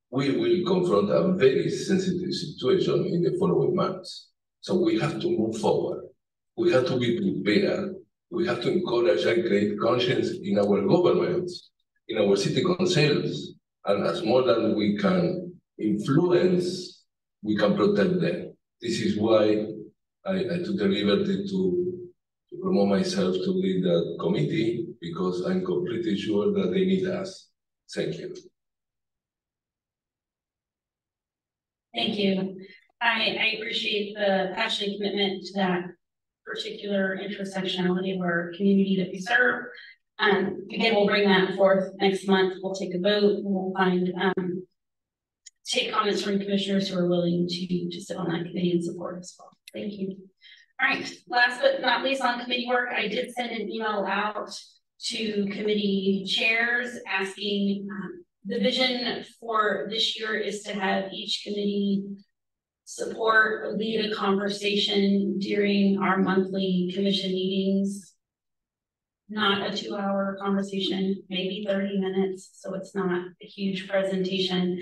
we will confront a very sensitive situation in the following months. So we have to move forward. We have to be prepared. We have to encourage and create conscience in our governments, in our city councils, and as more than we can influence, we can protect them. This is why I took the liberty to promote myself to lead that committee, because I'm completely sure that they need us. Thank you. Thank you. I appreciate the passionate commitment to that particular intersectionality of our community that we serve. Again, we'll bring that forth next month. We'll take a vote. We'll take comments from commissioners who are willing to sit on that committee and support as well. Thank you. All right, last but not least on committee work, I did send an email out to committee chairs asking the vision for this year is to have each committee support or lead a conversation during our monthly commission meetings. Not a 2-hour conversation, maybe 30 minutes, so it's not a huge presentation.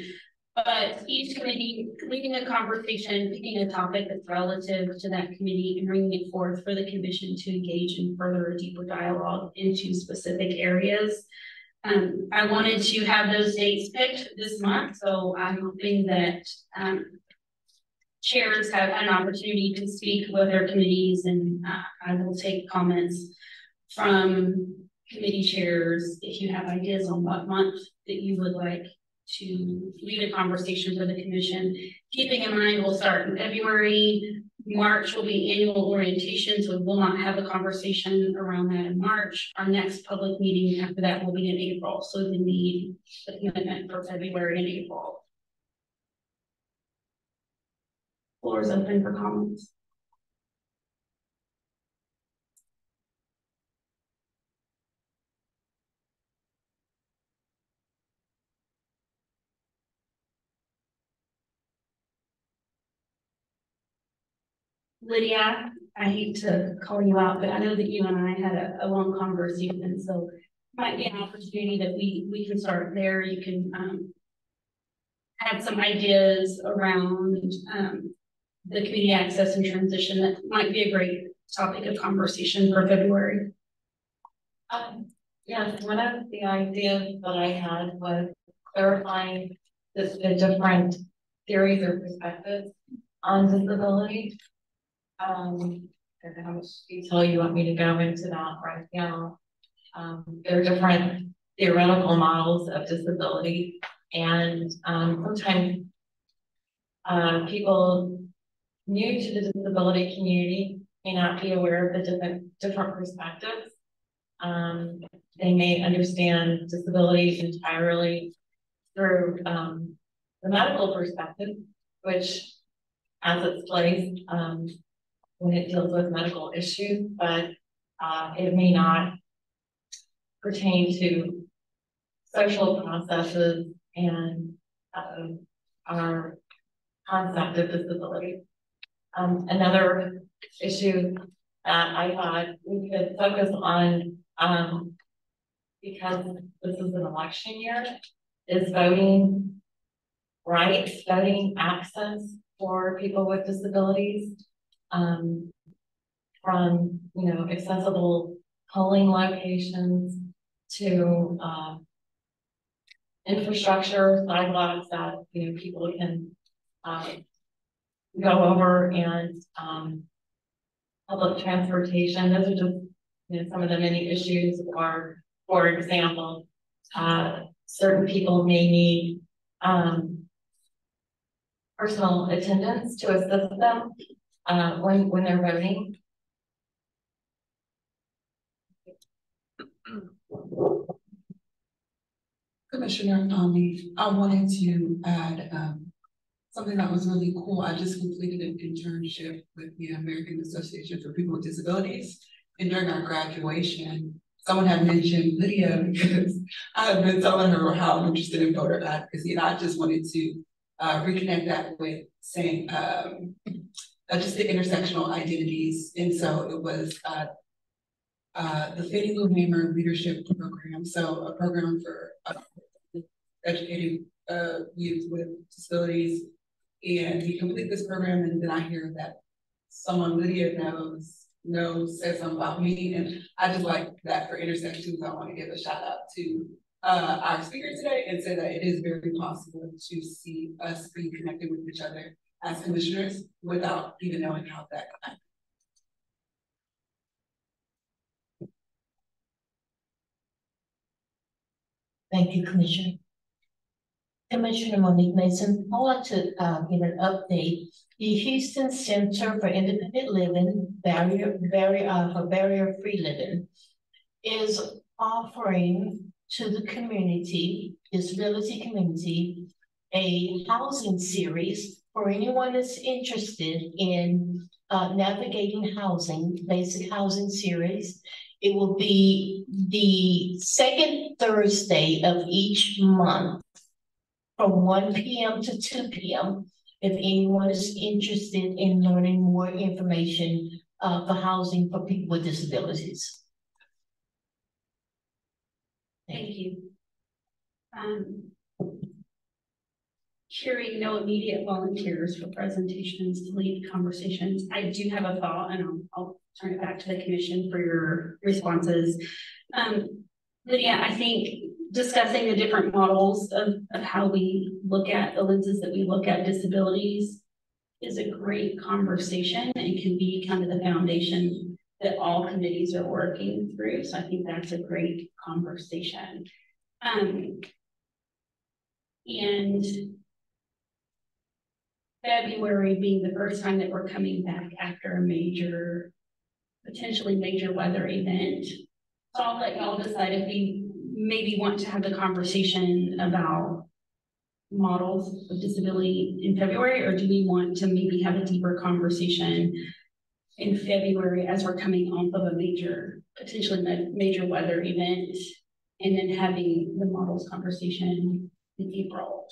But each committee leading a conversation, picking a topic that's relative to that committee and bringing it forth for the commission to engage in further a deeper dialogue into specific areas. I wanted to have those dates picked this month, so I'm hoping that chairs have an opportunity to speak with their committees, and I will take comments from committee chairs if you have ideas on what month that you would like to lead a conversation for the commission. Keeping in mind, we'll start in February. March will be annual orientation, so we will not have a conversation around that in March. Our next public meeting after that will be in April, so we need the commitment for February and April. Floor is open for comments. Lydia, I hate to call you out, but I know that you and I had a long conversation, so it might be an opportunity that we can start there. You can have some ideas around the community access and transition that might be a great topic of conversation for February. Yes, one of the ideas that I had was clarifying the different theories or perspectives on disability. I don't know how much detail you want me to go into that right now. There are different theoretical models of disability, and sometimes people new to the disability community may not be aware of the different perspectives. They may understand disability entirely through the medical perspective, which has its place when it deals with medical issues, but it may not pertain to social processes and our concept of disability. Another issue that I thought we could focus on, because this is an election year, is voting rights, voting access for people with disabilities, from accessible polling locations to, infrastructure, sidewalks that, people can, go over, and, public transportation. Those are just, some of the many issues. Or, for example, certain people may need, personal attendants to assist them, when they're voting. Commissioner Omni, I wanted to add something that was really cool. I just completed an internship with the American Association for People with Disabilities. And during our graduation, someone had mentioned Lydia because I have been telling her how I'm interested in voter advocacy. And I just wanted to reconnect that with saying just the intersectional identities. And so it was the Fannie Lou Hamer Leadership Program. So a program for educating youth with disabilities. And we complete this program, and then I hear that someone Lydia knows says something about me. And I just like that for intersections. I want to give a shout out to our speaker today and say that it is very possible to see us be connected with each other as commissioners without even knowing how that happened. Thank you, Commissioner. Commissioner Monique Mason, I'd like to give an update. The Houston Center for Independent Living, barrier-free living, is offering to the community, disability community, a housing series for anyone that's interested in navigating housing, basic housing series. It will be the second Thursday of each month from 1 p.m. to 2 p.m. if anyone is interested in learning more information for housing for people with disabilities. Thank you. Hearing no immediate volunteers for presentations to lead conversations, I do have a thought, and I'll turn it back to the commission for your responses. Lydia, I think discussing the different models of how we look at the lenses that we look at disabilities is a great conversation and can be kind of the foundation that all committees are working through. So I think that's a great conversation. And February being the first time that we're coming back after a potentially major weather event. So I'll let y'all decide if we maybe want to have the conversation about models of disability in February, or do we want to maybe have a deeper conversation in February as we're coming off of a potentially major weather event, and then having the models conversation in April?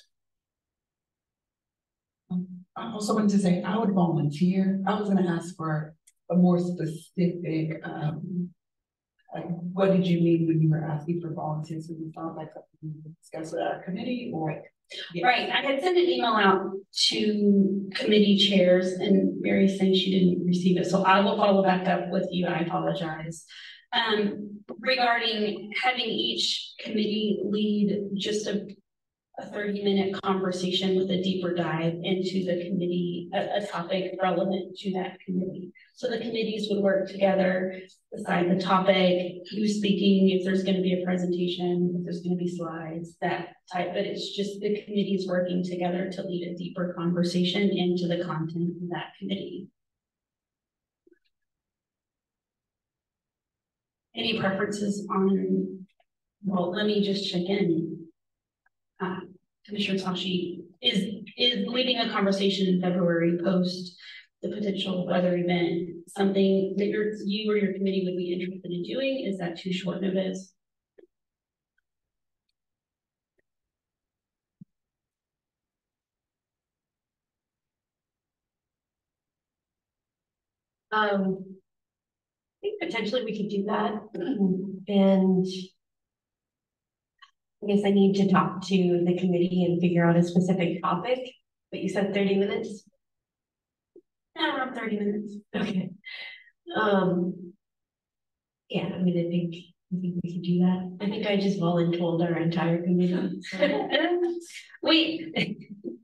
I also wanted to say I would volunteer. I was going to ask for a more specific, like, what did you mean when you were asking for volunteers? Would you sound like something you could discuss with our committee, or? Yeah. Right, I had sent an email out to committee chairs, and Mary saying she didn't receive it, so I will follow back up with you. I apologize. Regarding having each committee lead just a 30-minute conversation with a deeper dive into the committee, a topic relevant to that committee. So the committees would work together, decide the topic, who's speaking, if there's going to be a presentation, if there's going to be slides, that type. But it's just the committees working together to lead a deeper conversation into the content of that committee. Any preferences on, well, let me just check in. Commissioner Tashi, is leading a conversation in February post the potential weather event something that you or your committee would be interested in doing? Is that too short notice? I think potentially we could do that. And I guess I need to talk to the committee and figure out a specific topic, but you said 30 minutes? Yeah, around 30 minutes. Okay. Yeah, I mean, I think I think we could do that. I think I just voluntold our entire committee. So.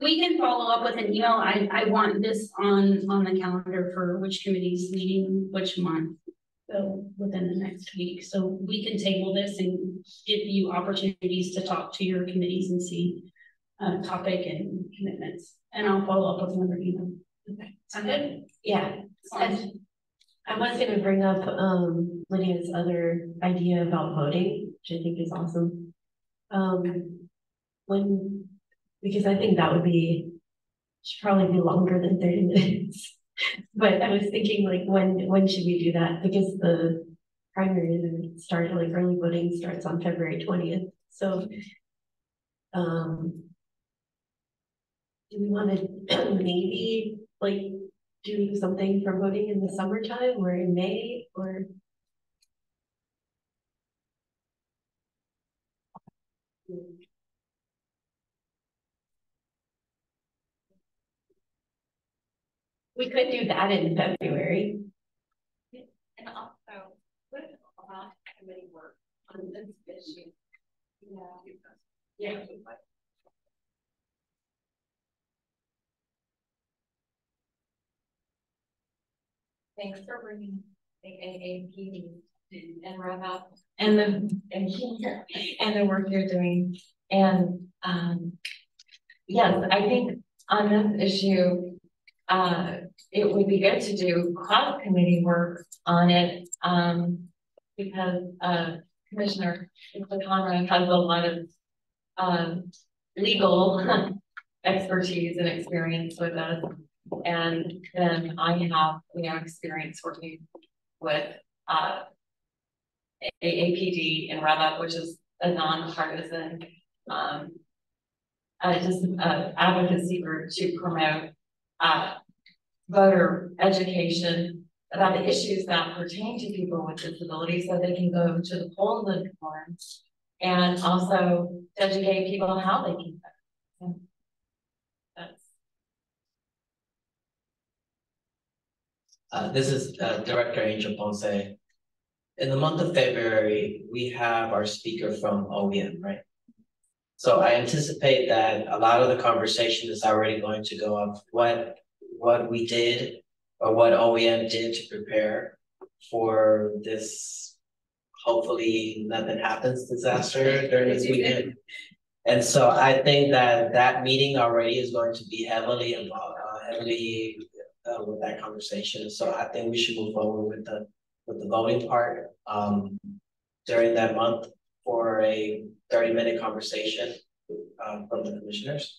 We can follow up with an email. I want this on the calendar for which committee's meeting which month. So within the next week. So we can table this and give you opportunities to talk to your committees and see topic and commitments. And I'll follow up with another email. Okay. Sound good? Yeah. I was going to bring up Lydia's other idea about voting, which I think is awesome. Because I think that should probably be longer than 30 minutes. But I was thinking, like, when should we do that? Because the primary start, like early voting starts on February 20th. So do we want to maybe like do something for voting in the summertime or in May or? We could do that in February. And also, what about committee work on this issue? Yeah. Thanks for bringing the AAP and wrap up and the work you're doing. And yes, I think on this issue, it would be good to do cross committee work on it because Commissioner Quintana has a lot of legal expertise and experience with us. And then I have, experience working with AAPD and REVUP, which is a nonpartisan advocacy group to promote voter education about the issues that pertain to people with disabilities so they can go to the polls and inform, and also to educate people how they can vote. This is Director Angel Ponce. In the month of February, we have our speaker from OEM, right? So I anticipate that a lot of the conversation is already going to go up what we did or what OEM did to prepare for this hopefully nothing happens disaster during this weekend. And so I think that meeting already is going to be heavily involved, with that conversation. So I think we should move forward with the voting part during that month for a 30-minute conversation from the commissioners,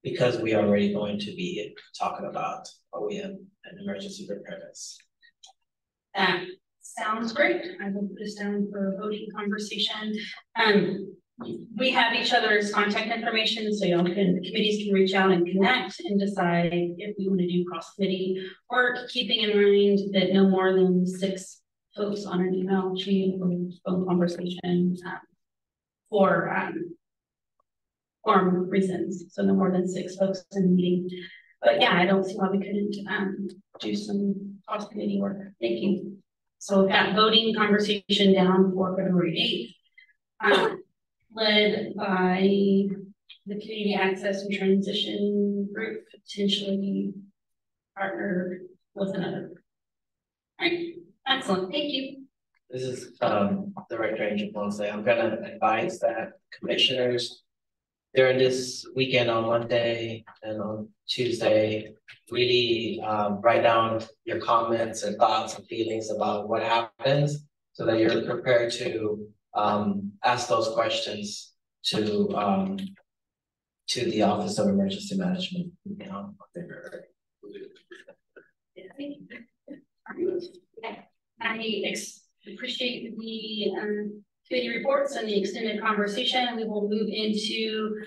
because we are already going to be talking about OEM and emergency preparedness. Sounds great. I will put this down for a voting conversation. We have each other's contact information, so the committees can reach out and connect and decide if we want to do cross committee work, keeping in mind that no more than 6 folks on an email chain or phone conversation for reasons. So no more than 6 folks in the meeting. But yeah, I don't see why we couldn't do some cross committee work. Thank you. So we've got voting conversation down for February 8th. Led by the Community Access and Transition Group, potentially partnered with another. All right, excellent, thank you. This is Director Angel Ponce. I'm gonna advise that commissioners during this weekend on Monday and on Tuesday, really write down your comments and thoughts and feelings about what happens so that you're prepared to ask those questions to the Office of Emergency Management. I appreciate the committee reports and the extended conversation. We will move into.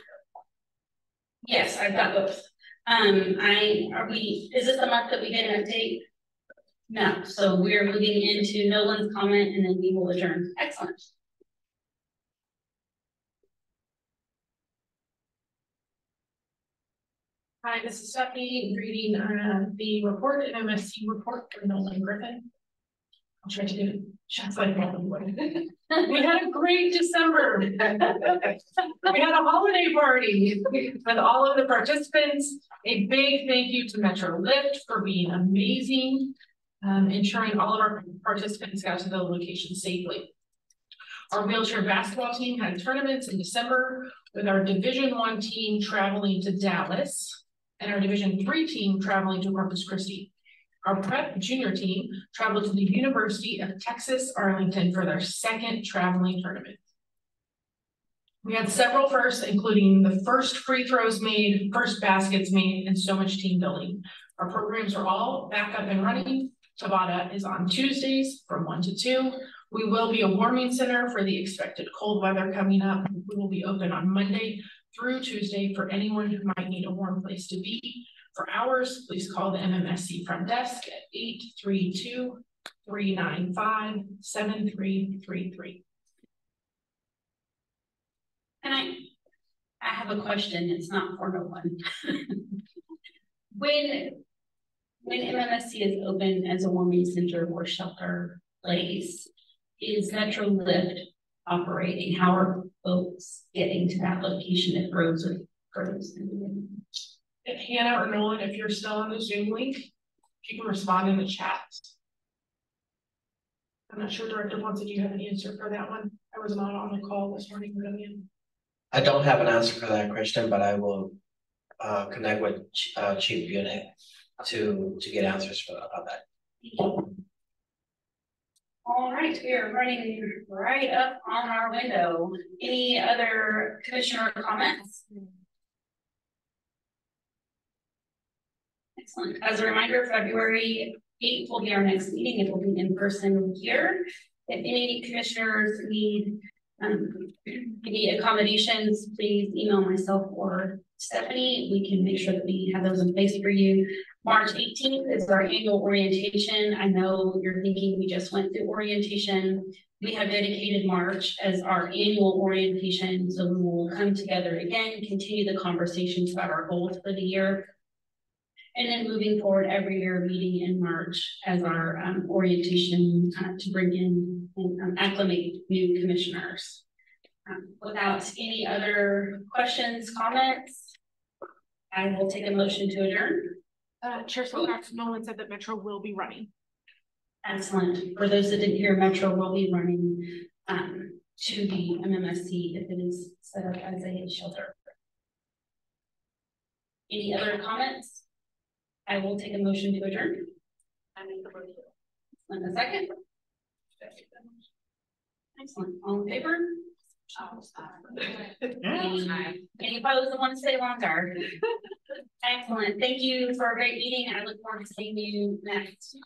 Yes, I've got both. Is this the month that we get an update? No, so we're moving into no one's comment and then we will adjourn. Excellent. Hi, this is Stephanie reading the report and MSC report for Nolan Griffin. I'll try to do shots like that. We had a great December. We had a holiday party with all of the participants. A big thank you to Metro Lift for being amazing, ensuring all of our participants got to the location safely. Our wheelchair basketball team had tournaments in December, with our Division I team traveling to Dallas and our Division III team traveling to Corpus Christi. Our prep junior team traveled to the University of Texas, Arlington for their second traveling tournament. We had several firsts, including the first free throws made, first baskets made, and so much team building. Our programs are all back up and running. Tabata is on Tuesdays from 1 to 2. We will be a warming center for the expected cold weather coming up. We will be open on Monday through Tuesday for anyone who might need a warm place to be. For hours, please call the MMSC front desk at 832-395-7333. And I have a question. It's not for no one. When MMSC is open as a warming center or shelter place, is Metro Lift operating? How are folks getting to that location if roads are frozen? If Hannah or Nolan, if you're still on the Zoom link, if you can respond in the chat. I'm not sure, Director Ponce, do you have an answer for that one? I was not on the call this morning. I don't have an answer for that, Christian, but I will connect with Chief Unit to get answers about that. All right, we are running right up on our window. Any other commissioner comments? Excellent. As a reminder, February 8th will be our next meeting. It will be in person here. If any commissioners need any accommodations, please email myself or Stephanie. We can make sure that we have those in place for you. March 18th is our annual orientation. I know you're thinking we just went through orientation. We have dedicated March as our annual orientation. So we will come together again, continue the conversations about our goals for the year. And then moving forward every year, meeting in March as our orientation to bring in and acclimate new commissioners. Without any other questions, comments, I will take a motion to adjourn. Chair Silcox, Nolan said that Metro will be running. Excellent. For those that didn't hear, Metro will be running to the MMSC if it is set up as a shelter. Any other comments? I will take a motion to adjourn. And a second. Excellent. All in favor? Any opposed that want to stay longer? Excellent. Thank you for a great meeting. I look forward to seeing you next.